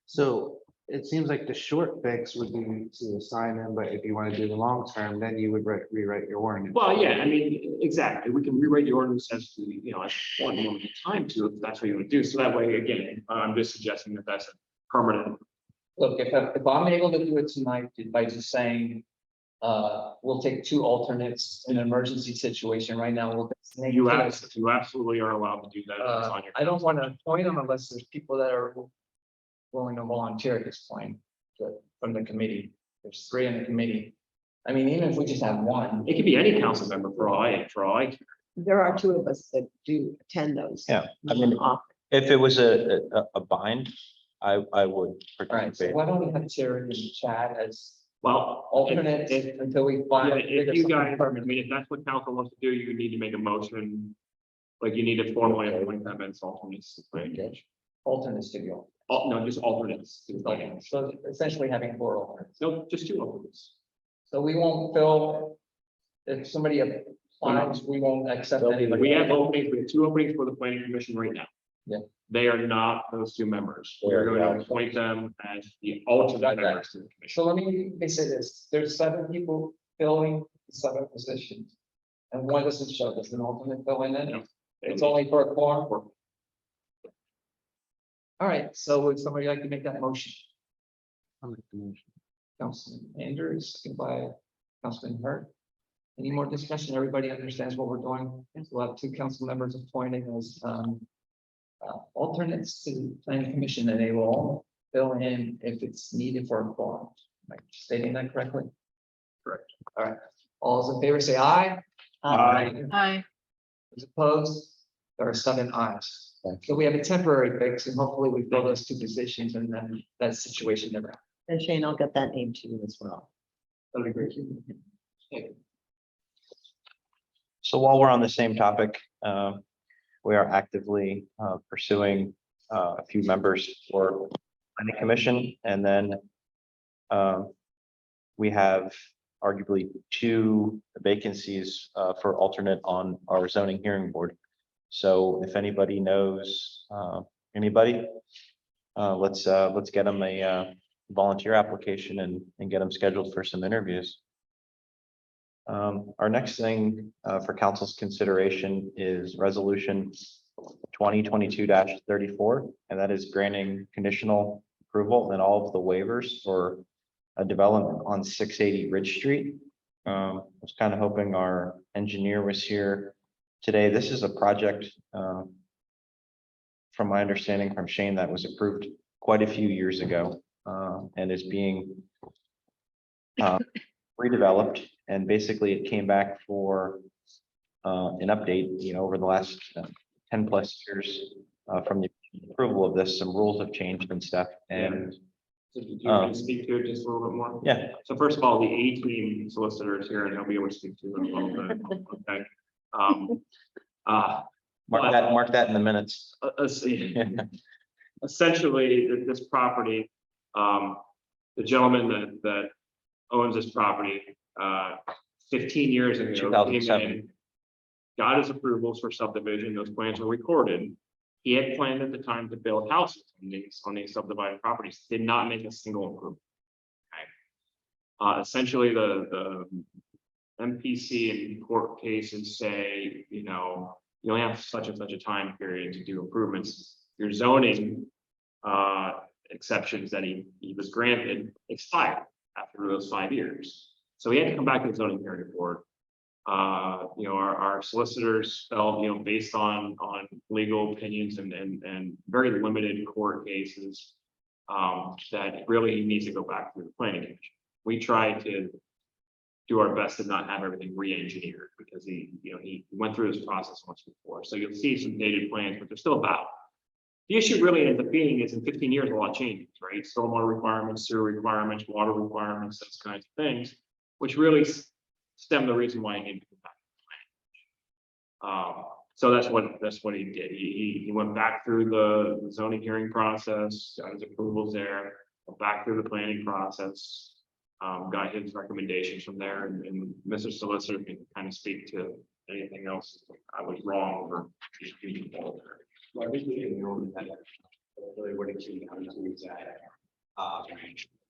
So it seems like the short fix would be to assign them, but if you want to do the long term, then you would rewrite your ordinance. Well, yeah, I mean, exactly. We can rewrite the ordinance as we, you know, as one moment of time to, if that's what you want to do. So that way, again, I'm just suggesting that that's a permanent. Look, if I'm able to do it tonight by just saying, we'll take 2 alternates in an emergency situation right now, we'll. You absolutely are allowed to do that. It's on your- I don't want to appoint them unless there's people that are willing to volunteer at this point from the committee. There's 3 in the committee. I mean, even if we just have 1. It could be any council member for all I care. there are 2 of us that do attend those. Yeah, I mean, if it was a bind, I would All right, so participate. why don't we have Terry and Chad as Well, alternates if- until we Yeah, find. if you guys, I mean, if that's what council wants to do, you need to make a motion. Like you need to formally appoint them as alternates. Alternates to go. Oh, no, just alternates. to the Okay, planning. so essentially having 4 alternates. No, just 2 alternates. So we won't fill, if somebody applies, we won't accept anybody. We have openings, we have 2 openings for the planning commission right now. Yeah. They are not those 2 members. We're going to appoint them as the alternate members to the commission. So let me say this, there's 7 people filling 7 positions. And 1 doesn't show, does an alternate fill in it? No. It's only for a quorum. All right, so would somebody like to make that motion? I'll make the motion. Councilman Andrews, second by Councilman Hurt. Any more discussion? Everybody understands what we're doing? We'll have 2 council members appointed as alternates to the planning commission, and they will all fill in if it's needed for a quorum. Am I stating that correctly? Correct. All right, all those in favor say aye. Aye. Those opposed, there are 7 ayes. So we have a temporary fix, and hopefully we fill those 2 positions, and then that situation never happens. And Shane, I'll get that name to you as well. That'd be great. So while we're on the same topic, we are actively pursuing a few members for planning commission, and then we have arguably 2 vacancies for alternate on our zoning hearing board. So if anybody knows anybody, let's get them a volunteer application and get them scheduled for some interviews. Our next thing for council's consideration is resolution 2022-34, and that is granting conditional approval and all of the waivers for a development on 680 Ridge Street. I was kind of hoping our engineer was here today. This is a project, from my understanding from Shane, that was approved quite a few years ago, and is being redeveloped. And basically it came back for an update, over the last 10+ years from the approval of this, some rules have changed and stuff. And So do you want to speak to it just a little bit more? yeah, So first of all, the A-team solicitors here, and they'll be able to speak to it a little bit, okay? mark that in the minutes. Essentially, this property, the gentleman that owns this property, 15 years ago. came 2007. in, got his approvals for subdivision, those plans were recorded. He had planned at the time to build houses on these subdivided properties, did not make a single improvement. Okay. Essentially, the MPC and court cases say, you only have such and such a time period to do improvements. Your zoning exceptions that he was granted expired after those 5 years. So he had to come back to the zoning hearing board. Our solicitors felt, based on legal opinions and very limited court cases, that really he needs to go back through the planning commission. We tried to do our best to not have everything re-engineered because he went through this process once before. So you'll see some dated plans, but they're still valid. The issue really ends up being is in 15 years, a lot changes, right? Stormwater requirements, sewer requirements, water requirements, those kinds of things, which really stem the reason why he needed to come back to the plan. So that's what he did. He went back through the zoning hearing process, got his approvals there, went back through the planning process, got his recommendations from there, and Mr. Solicitor can kind of speak to anything else I was wrong or. Well, I think we can know that really what it came down to is that,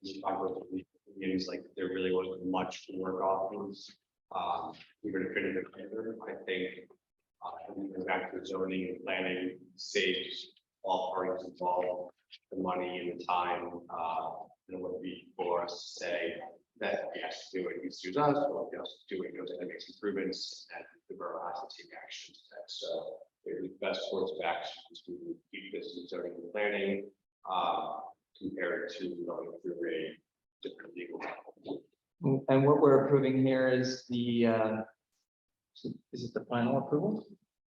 we talked about the meetings, like there really wasn't much to work off of. We were definitive paper. I think, going back to zoning and planning saves all parties involved, the money and the time, and it would be for us to say that yes, do it, use us, or yes, do it, goes and makes improvements, and the borough has to take action to that. So the best course of action is to keep this in zoning and planning, compared to going through a different legal. And what we're approving here is is it the final approval?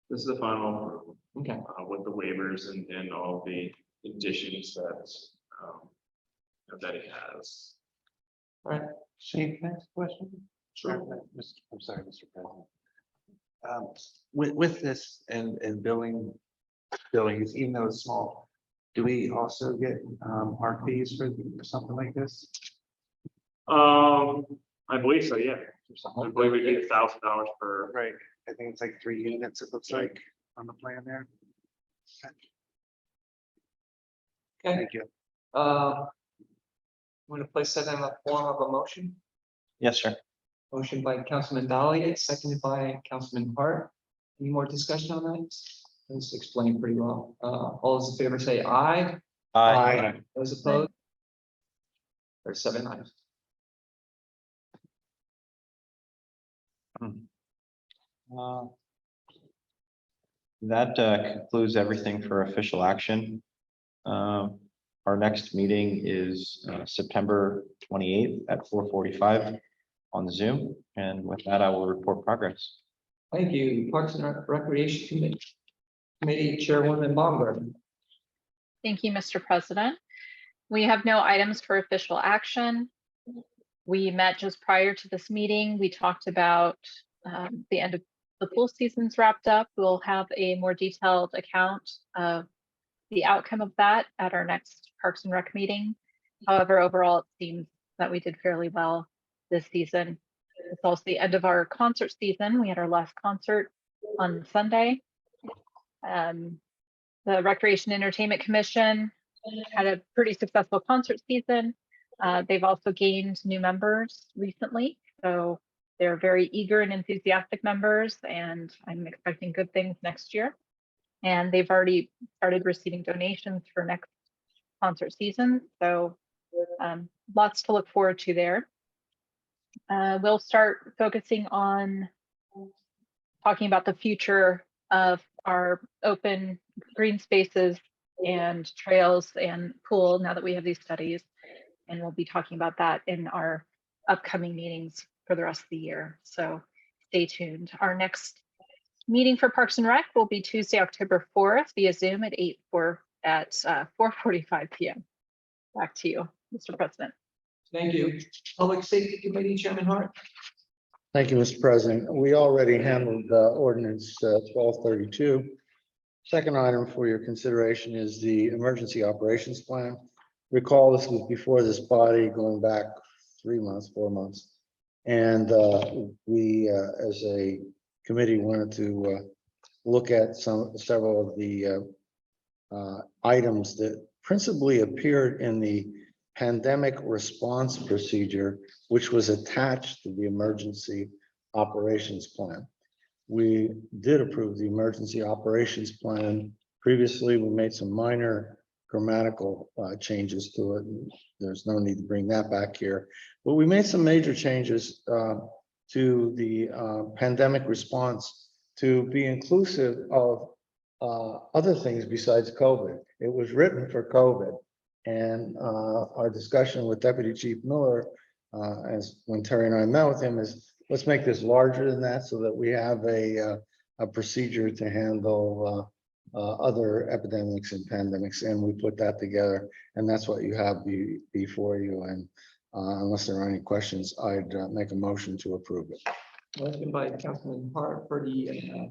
This is the final approval, Okay. with the waivers and all the additions that it has. All right. Shane, can I ask a question? Sure. I'm sorry, Mr. President. With this and buildings, even though it's small, do we also get our fees for something like this? I believe so, yeah. I believe we get $1,000 per. Right, I think it's like 3 units, it looks like on the plan there. Okay. Thank you. I'm going to place that in the form of a motion. Yes, sir. Motion by Councilman Dahlia, seconded by Councilman Hart. Any more discussion on that? This explained pretty well. All those in favor say aye. Those opposed? There's 7 ayes. That concludes everything for official action. Our next meeting is September 28th at 4:45 on Zoom. And with that, I will report progress. Thank you. Parks and Recreation Committee Chairwoman Baumgarten. Thank you, Mr. President. We have no items for official action. We met just prior to this meeting. We talked about the end of the pool season's wrapped up. We'll have a more detailed account of the outcome of that at our next Parks and Rec meeting. However, overall, it seems that we did fairly well this season. It's also the end of our concert season. We had our last concert on Sunday. The Recreation Entertainment Commission had a pretty successful concert season. They've also gained new members recently, so they're very eager and enthusiastic members, and I'm expecting good things next year. And they've already started receiving donations for next concert season, so lots to look forward to there. We'll start focusing on talking about the future of our open green spaces and trails and pool now that we have these studies. And we'll be talking about that in our upcoming meetings for the rest of the year. So stay tuned. Our next Meeting for Parks and Rec will be Tuesday, October 4th via Zoom at 4:45 PM. Back to you, Mr. President. Thank you. Public Safety Committee, Chairman Hart. Thank you, Mr. President. We already handled ordinance 1232. Second item for your consideration is the emergency operations plan. Recall this was before this body going back 3 months, 4 months. And we, as a committee, wanted to look at several of the items that principally appeared in the pandemic response procedure, which was attached to the emergency operations plan. We did approve the emergency operations plan. Previously, we made some minor grammatical changes to it. There's no need to bring that back here. But we made some major changes to the pandemic response to be inclusive of other things besides COVID. It was written for COVID. And our discussion with Deputy Chief Miller, as when Terry and I met with him, is let's make this larger than that so that we have a procedure to handle other epidemics and pandemics. And we put that together, and that's what you have before you. And unless there are any questions, I'd make a motion to approve it. Motion by Councilman Hart for the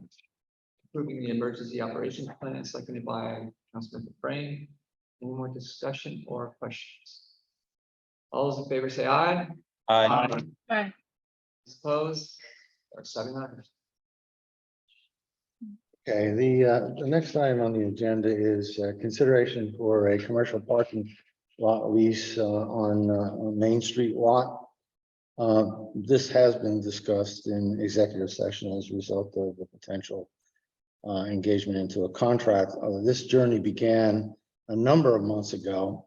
approving the emergency operations plan, seconded by Councilman Dufresne. Any more discussion or questions? All those in favor say aye. Aye. Aye. Opposed? There are 7 ayes. Okay, the next item on the agenda is consideration for a commercial parking lot lease on Main Street lot. This has been discussed in executive session as a result of the potential engagement into a contract. This journey began a number of months ago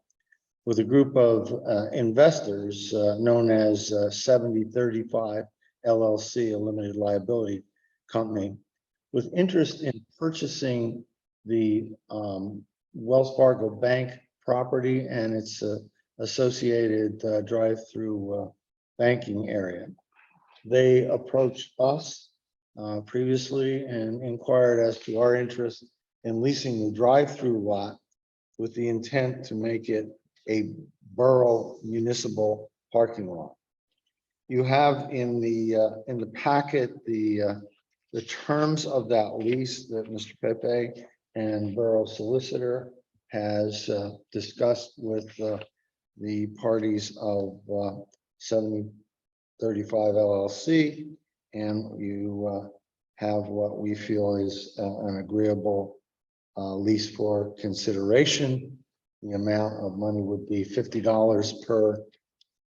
with a group of investors known as 7035 LLC, a limited liability company, with interest in purchasing the Wells Fargo Bank property and its associated drive-through banking area. They approached us previously and inquired as to our interest in leasing the drive-through lot with the intent to make it a borough municipal parking lot. You have in the packet the terms of that lease that Mr. Pepe and Borough Solicitor has discussed with the parties of 7035 LLC, and you have what we feel is an agreeable lease for consideration. The amount of money would be $50 per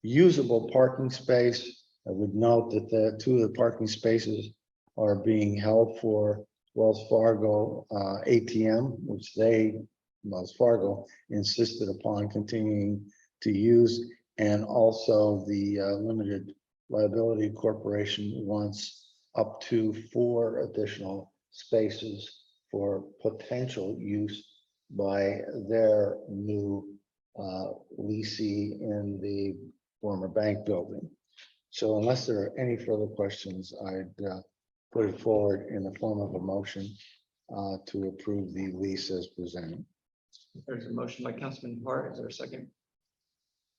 usable parking space. I would note that the 2 of the parking spaces are being held for Wells Fargo ATM, which Wells Fargo insisted upon continuing to use, and also the limited liability corporation wants up to 4 additional spaces for potential use by their new leasee in the former bank building. So unless there are any further questions, I'd put it forward in the form of a motion to approve the lease as presented. There's a motion by Councilman Hart. Is there a second?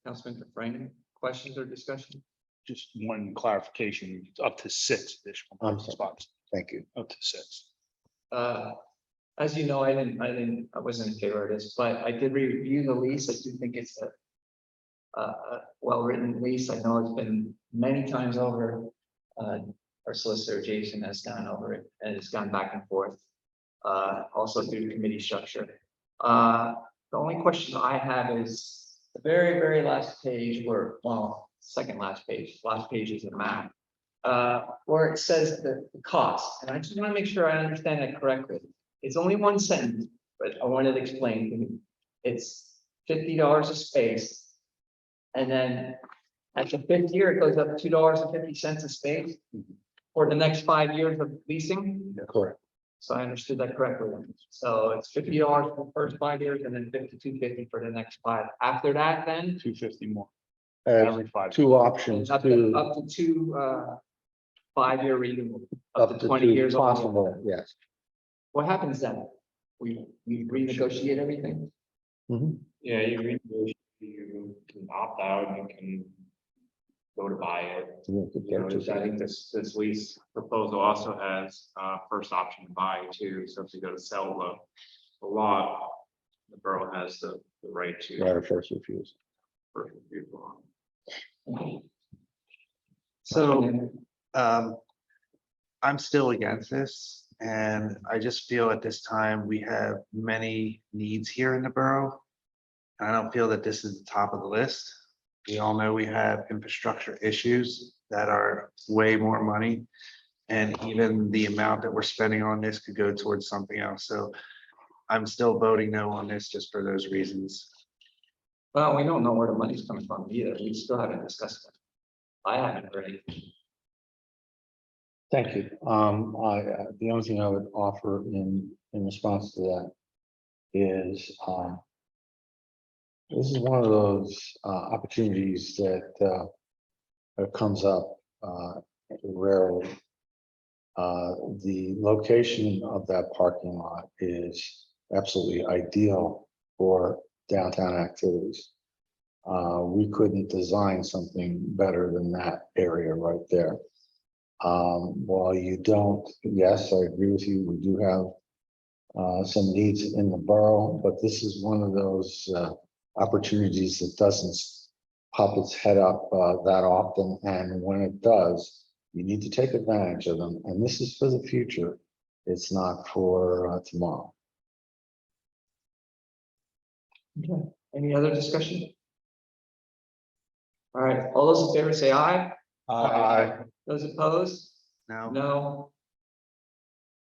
Councilman Dufresne, questions or discussion? Just one clarification, it's up to 6 additional I'm parking sorry. spots, Thank you. up to 6. As you know, I wasn't in favor of this, but I did review the lease. I do think it's a well-written lease. I know it's been many times over. Our solicitor Jason has gone over it and it's gone back and forth. Also through the committee structure. The only question I have is the very, very last page second last page is a map. Where it says the cost, and I just want to make sure I understand that correctly. It's only one sentence, but I wanted to explain to me. It's $50 a space. And then at the 5th year, it goes up to $2.50 a space for the next 5 years of leasing. Correct. So I understood that correctly. So it's $50 for the first 5 years and then $52.50 for the next 5. After that, then 250 more As every 5. 2 options up to to 2 5-year renewal, Up to 20 years. old. possible, yes. What happens then? We renegotiate everything? Yeah, you renegotiate, you can opt out, you can go to buy it. You know, I think this lease proposal also has first option to buy too, so if you go to sell the lot, the borough has the right to. Right of first refusal. first refusal on it. So, I'm still against this, and I just feel at this time we have many needs here in the borough. And I don't feel that this is the top of the list. We all know we have infrastructure issues that are way more money. And even the amount that we're spending on this could go towards something else. So I'm still voting no on this just for those reasons. Well, we don't know where the money's coming from either. We still haven't discussed it. I haven't heard anything. Thank you. The only thing I would offer in response to that is, this is one of those opportunities that comes up rarely. The location of that parking lot is absolutely ideal for downtown activities. We couldn't design something better than that area right there. While you don't, yes, I agree with you, we do have some needs in the borough, but this is one of those opportunities that doesn't pop its head up that often, and when it does, you need to take advantage of them, and this is for the future. It's not for tomorrow. Okay, any other discussion? All right, all those in favor say aye. Aye. Those opposed? Now, No.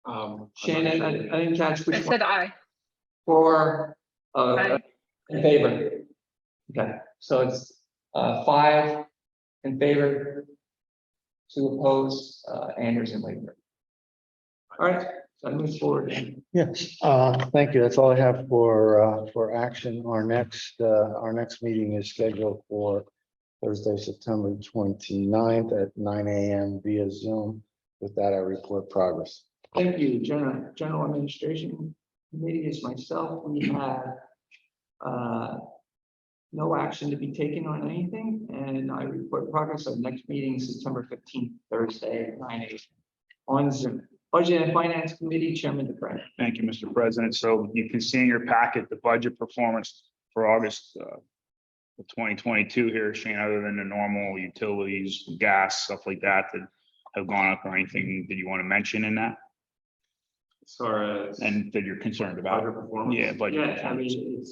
I'm Shannon, not I sure. didn't catch I which one. said aye. For, Aye. in favor. Okay, so it's 5 in favor, 2 opposed, Anders and Laker. All right, so I move forward. Yes, thank you. That's all I have for action. Our next meeting is scheduled for Thursday, September 29th at 9 a.m. via Zoom. With that, I report progress. Thank you, General Administration Committee is myself. We have no action to be taken on anything, and I report progress of next meeting, September 15th, Thursday at 9 a.m. on Zoom. Budget and Finance Committee, Chairman DeFrank. Thank you, Mr. President. So you can see in your packet, the budget performance for August of 2022 here, Shane, other than the normal utilities, gas, stuff like that have gone up, or anything that you want to mention in that As far as. and that you're concerned about? Budget performance. Yeah, budget Yeah, I performance. mean,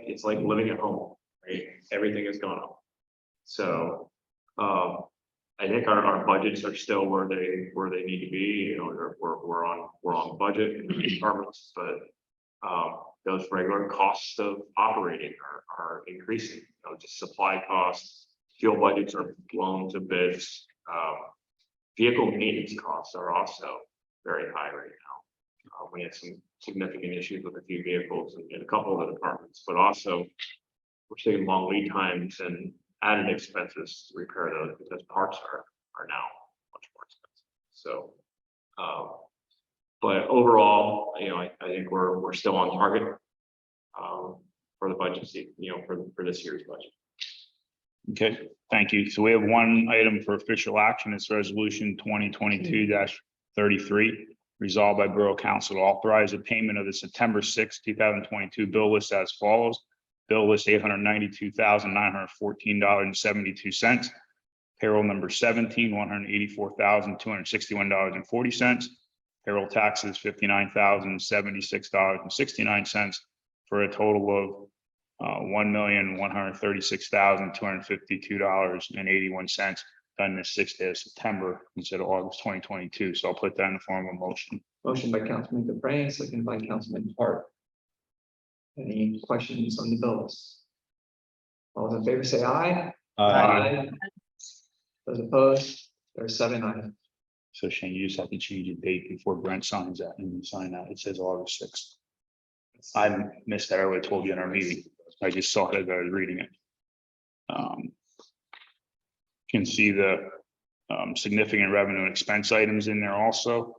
it's like living at home, right? Everything is going up. So, I think our budgets are still where they need to be, you know, we're on budget in the departments, but, those regular costs of operating are increasing, you know, just supply costs, fuel budgets are blown to bits. Vehicle maintenance costs are also very high right now. We had some significant issues with a few vehicles in a couple of the departments, but also we're seeing long lead times and added expenses to repair those because parts are now much more expensive. So, but overall, you know, I think we're still on target for the budget, you know, for this year's budget. Okay, thank you. So we have one item for official action. It's resolution 2022-33. Resolved by Borough Council to authorize the payment of the September 6, 2022 bill list as follows. Bill list $892,914.72. Payroll number 17, $184,261.40. Payroll taxes, $59,076.69 for a total of $1,136,252.81 done this 6th day of September instead of August 2022. So I'll put that in the form of a motion. Motion by Councilman DeFrank, second by Councilman Hart. Any questions on the bills? All those in favor say aye. Those opposed, there are 7 ayes. So Shane, you just have to change the date before Brent signs that and you sign that. It says August 6th. I missed that. I would have told you in our meeting. I just saw it as I was reading it. You can see the significant revenue and expense items in there also.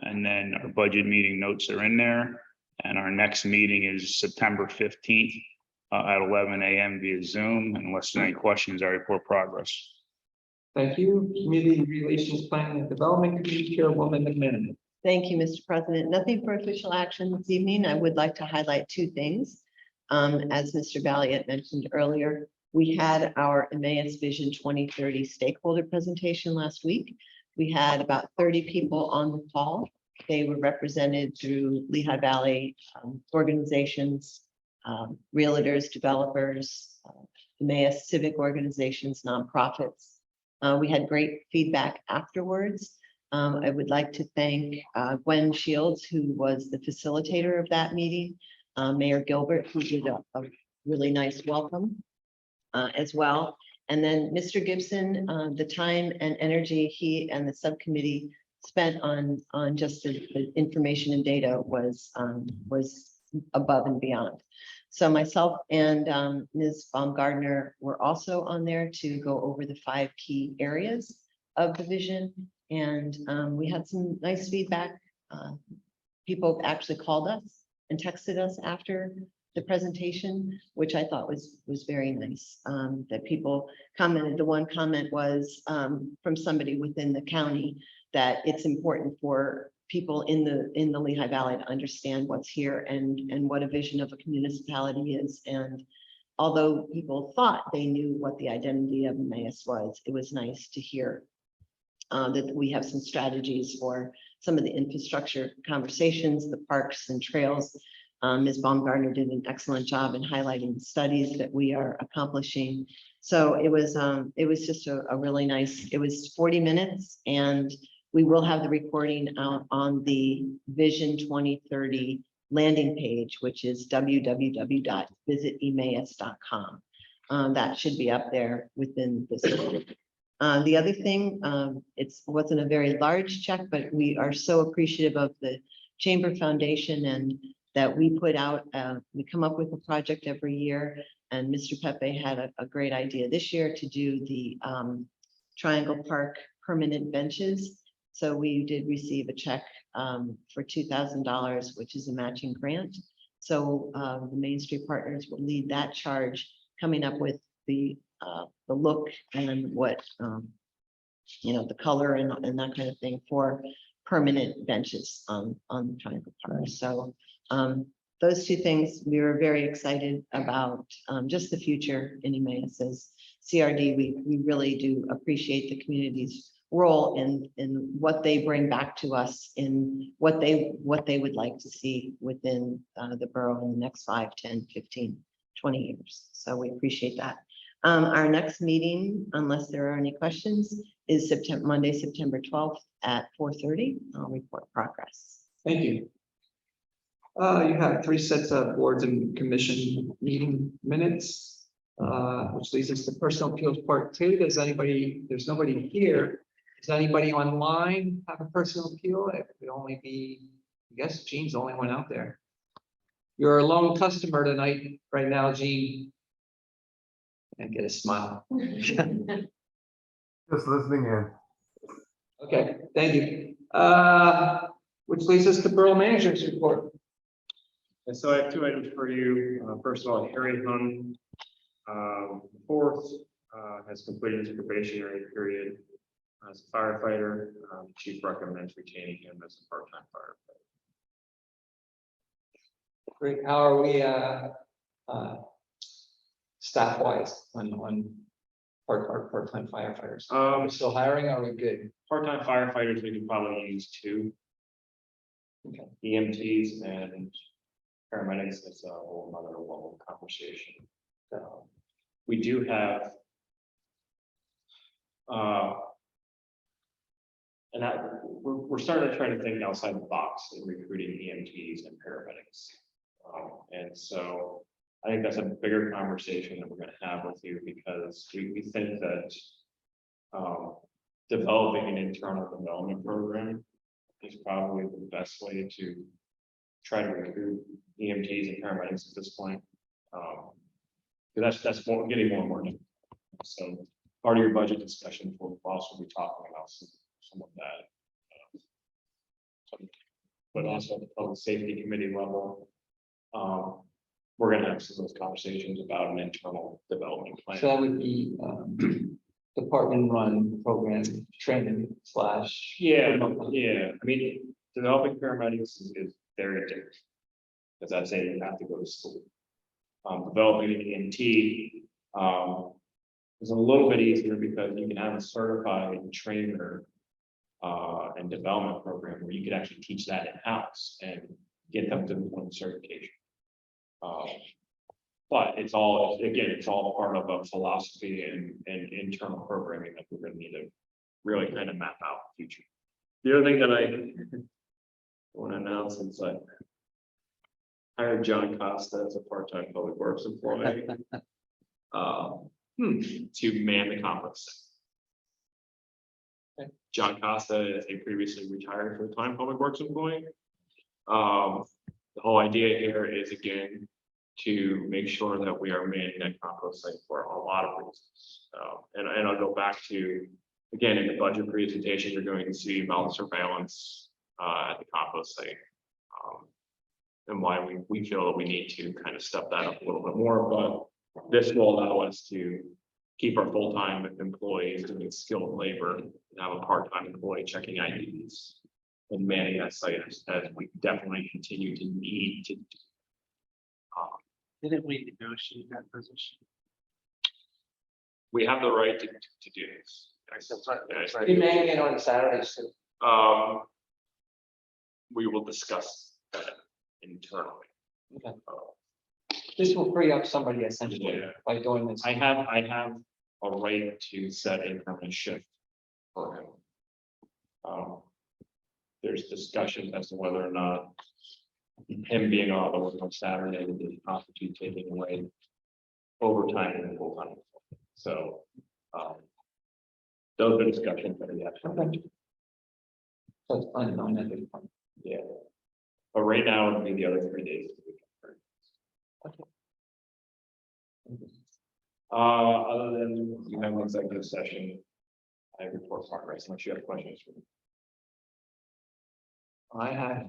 And then our budget meeting notes are in there. And our next meeting is September 15th at 11 a.m. via Zoom. Unless there are any questions, I report progress. Thank you. Community Relations Planning and Development Committee Chairwoman McMahon. Thank you, Mr. President. Nothing for official action this evening. I would like to highlight two things. As Mr. Valiant mentioned earlier, we had our Emmaus Vision 2030 stakeholder presentation last week. We had about 30 people on the call. They were represented through Lehigh Valley organizations, realtors, developers, Emmaus civic organizations, nonprofits. We had great feedback afterwards. I would like to thank Gwen Shields, who was the facilitator of that meeting, Mayor Gilbert, who did a really nice welcome as well. And then Mr. Gibson, the time and energy he and the subcommittee spent on just the information and data was above and beyond. So myself and Ms. Baumgardner were also on there to go over the 5 key areas of the vision. And we had some nice feedback. People actually called us and texted us after the presentation, which I thought was very nice. That people commented. The one comment was from somebody within the county that it's important for people in the Lehigh Valley to understand what's here and what a vision of a municipality is. And although people thought they knew what the identity of Emmaus was, it was nice to hear that we have some strategies for some of the infrastructure conversations, the parks and trails. Ms. Baumgardner did an excellent job in highlighting the studies that we are accomplishing. So it was just a really nice, it was 40 minutes, and we will have the recording out on the Vision 2030 landing page, which is www.visitemmaus.com. That should be up there within this week. The other thing, it wasn't a very large check, but we are so appreciative of the Chamber Foundation and that we put out, we come up with a project every year, and Mr. Pepe had a great idea this year to do the Triangle Park permanent benches. So we did receive a check for $2,000, which is a matching grant. So the Main Street Partners will lead that charge, coming up with the look and what the color and that kind of thing for permanent benches on Triangle Park. So those two things we were very excited about, just the future in Emmaus as CRD. We really do appreciate the community's role in what they bring back to us, in what they would like to see within the borough in the next 5, 10, 15, 20 years. So we appreciate that. Our next meeting, unless there are any questions, is Monday, September 12th at 4:30. I'll report progress. Thank you. You have 3 sets of boards and commission meeting minutes, which leads us to personal appeals part 2. There's nobody here. Does anybody online have a personal appeal? It would only be, I guess Gene's the only one out there. You're a lone customer tonight, right now, Gene. And get a smile. Just listening in. Okay, thank you. Which leads us to Borough Manager's report. And so I have 2 items for you. First of all, Harry Hun, fourth, has completed his probationary period as a firefighter. The chief recommends retaining him as a part-time firefighter. Great. How are we staff wise on part-time firefighters? Are we still hiring? Are we good? Part-time firefighters, we could probably use 2. Okay. EMTs and paramedics is a whole nother level of conversation. We do have we're starting to try to think outside the box in recruiting EMTs and paramedics. And so I think that's a bigger conversation that we're going to have with you, because we think that developing an internal development program is probably the best way to try to recruit EMTs and paramedics at this point. That's more getting more and more. So part of your budget discussion, we'll also be talking about some of that. But also at the public safety committee level. We're gonna have some of those conversations about an internal development So plan. that would be, department run program training slash. Yeah, I mean, developing paramedics is very different. Because that's saying you have to go to school. Developing an EMT, is a little bit easier because you can have a certified trainer. And development program where you could actually teach that in-house and get them to the point of certification. But it's all, again, it's all part of a philosophy and internal programming that we're gonna need to really kind of map out in the future. The other thing that I want to announce is I hired John Costa as a part-time public works employee. To man the conference. John Costa is a previously retired full-time public works employee. The whole idea here is again, to make sure that we are manning that compost site for a lot of reasons. And I'll go back to, again, in the budget presentation, you're going to see about surveillance at the compost site. And why we feel that we need to kind of step that up a little bit more, but this will allow us to keep our full-time employees doing skilled labor and have a part-time employee checking IDs and manning that site as we definitely continue to need to. Didn't we negotiate that position? We have the right to do this. That's right. Be manning it on Saturdays too. We will discuss that internally. Okay. This will free up somebody essentially Yeah. by doing this. I have a right to set a permanent shift for him. There's discussion as to whether or not him being on the work on Saturday would constitute taking away overtime and full time. So, those are discussions that we have. Okay. So it's fine, no, not really fun. Yeah. But right now it would be the other 3 days. of the week. Other than you have an executive session, I report progress unless you have questions. for me. I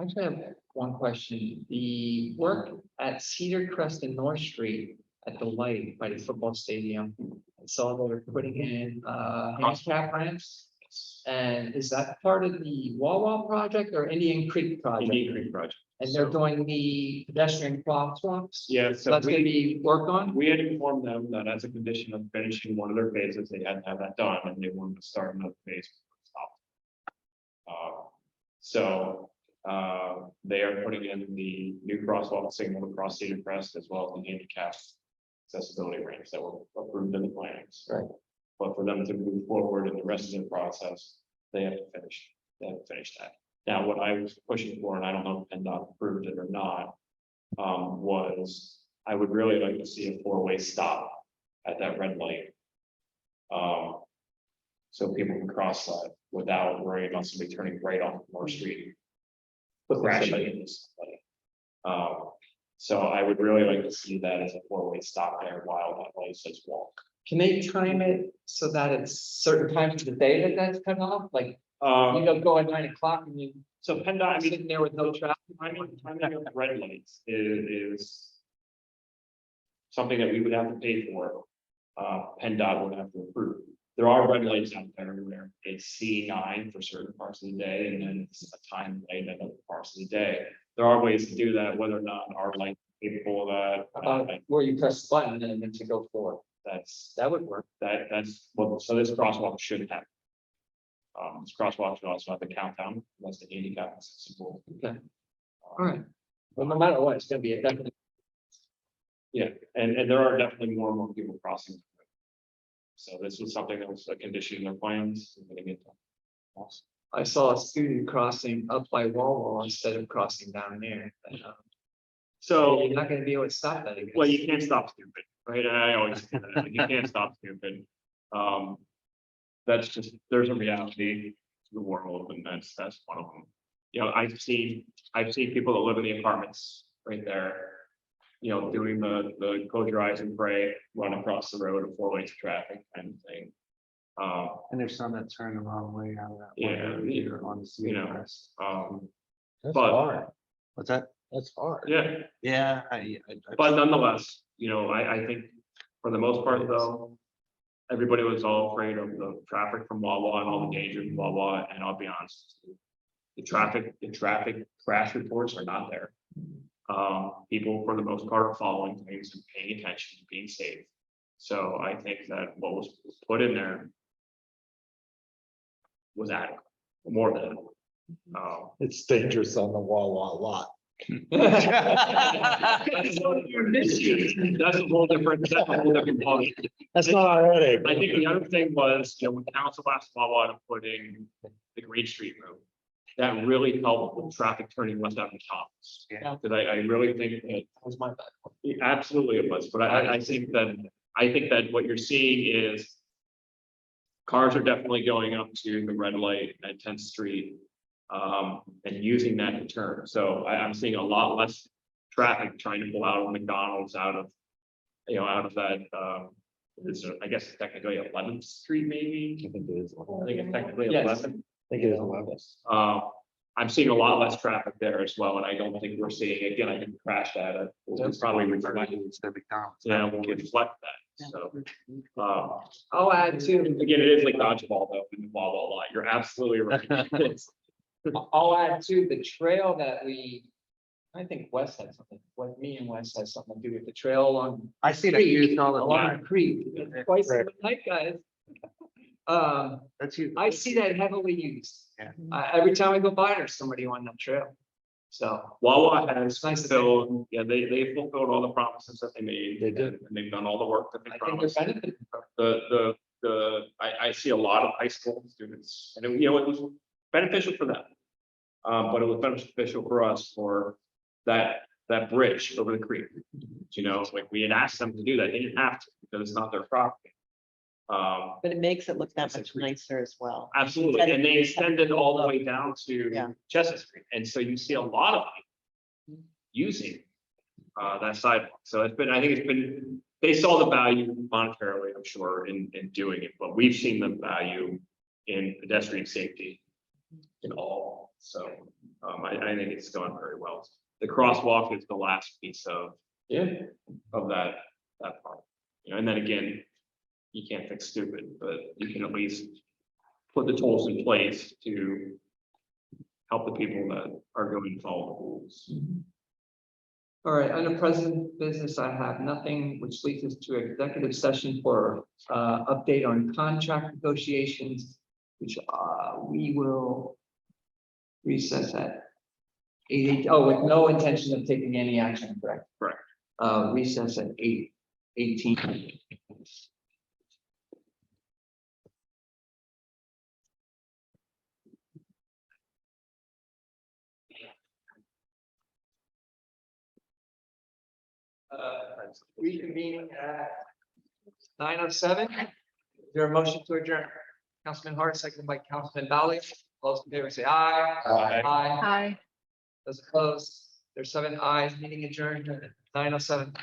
actually have one question. The work at Cedar Crest and North Street at the light by the football stadium. I saw they were putting in handicap ramps. And is that part of the Wawa project or Indian Creek project? Indian Creek project. And they're doing the pedestrian crosswalks? Yeah, So so that's gonna we, be worked on? we had informed them that as a condition of finishing one of their phases, they had to have that done and they wanted to start another phase. They are putting in the new crosswalk signal across Cedar Crest as well as the handicap accessibility ramps that were approved in the plans. Right. But for them to move forward in the rest of the process, they have to finish that. Now, what I was pushing for, and I don't know if PennDOT approved it or not, was I would really like to see a four-way stop at that red light. So people can cross that without worrying about somebody turning right on North Street. Crashing into somebody. So I would really like to see that as a four-way stop there while that light says walk. Can they time it so that it's certain times of the day that that's cut off? Like, you don't go at 9 o'clock and you So PennDOT, I mean, sitting there with no traffic? timing of red lights is something that we would have to pay for. PennDOT would have to approve. There are red lights out there where it's C9 for certain parts of the day, and then it's a time light at other parts of the day. There are ways to do that, whether or not our light is capable of that. Where you press the button and then to go forward. That would work. That's, well, so this crosswalk should have. This crosswalk should also have the countdown, that's the handicap accessible. Okay. All right. Well, no matter what, it's gonna be a definite. Yeah, and there are definitely more and more people crossing. So this was something that was a condition in their plans. We're gonna get done. I saw a student crossing up by Wawa instead of crossing down there. So, You're not gonna be able to stop that again. well, you can't stop stupid, right? I always say that, like, you can't stop stupid. That's just, there's a reality to the world, and that's one of them. You know, I've seen people that live in the apartments right there. doing the close your eyes and pray, run across the road of 4 lanes of traffic kind of thing. And there's some that turn the wrong way out of that. Yeah, one here on the you know, CVS. That's But- hard. What's that? That's hard. yeah, Yeah. but nonetheless, I think for the most part though, everybody was all afraid of the traffic from Wawa and all the dangers from Wawa, and I'll be honest. The traffic crash reports are not there. People for the most part are following things and paying attention, and being safe. So I think that what was put in there was adequate, more than adequate. It's dangerous on the Wawa lot. That's a whole different ballgame. That's not our headache. I think the other thing was, when council asked Wawa to put in the Green Street road, that really helped with traffic turning west out of Thomas. Yeah. Because I really think that. Was my bad. Absolutely it was, but I think that what you're seeing is. Cars are definitely going up to the red light at 10th Street. And using that to turn, so I'm seeing a lot less traffic trying to pull out of McDonald's out of that, I guess technically 11th Street maybe. I think it is. I think it's technically Yes. 11th. I think it is 11. I'm seeing a lot less traffic there as well, and I don't think we're seeing, again, I didn't crash that. It's probably reflect, It's the McDonald's. we'll reflect that, so. I'll add to, Again, it is like dodgeball though, in the Wawa lot, you're absolutely right. I'll add to the trail that I think Wes had something, what me and Wes had something to do with the trail along. I see that used all the Along time. the creek, twice a night, guys. That's you. I see that heavily used. Yeah. Every time I go by, there's somebody on that trail. So, Wawa has Nice to see. fulfilled, they fulfilled all the promises that they made. They did. And they've done all the work that they I think they're promised. benefiting from it. I see a lot of high school students, and it was beneficial for them. But it was beneficial for us for that bridge over the creek. Like we had asked them to do that, they didn't have to, because it's not their property. But it makes it look that much nicer as well. Absolutely, and they extended all the way down Yeah. to Chestnut Street, and so you see a lot of people using that sidewalk. So I think it's been, they saw the value monetarily, I'm sure, in doing it, but we've seen the value in pedestrian safety in all. So I think it's going very well. The crosswalk is the last piece of that part. And then again, you can't fix stupid, but you can at least put the tools in place to help the people that are going to follow the rules. All right, under present business, I have nothing, which leads us to executive session for update on contract negotiations, which we will recess at 8, with no intention of taking any action, correct? Correct. Recess at 8:18. Reconvening at 9:07. Is there a motion to adjourn? Councilman Hart, seconded by Councilman Bally. All those in favor say aye. Aye. Aye. Hi. Those opposed, there's 7 ayes, meeting adjourned at 9:07.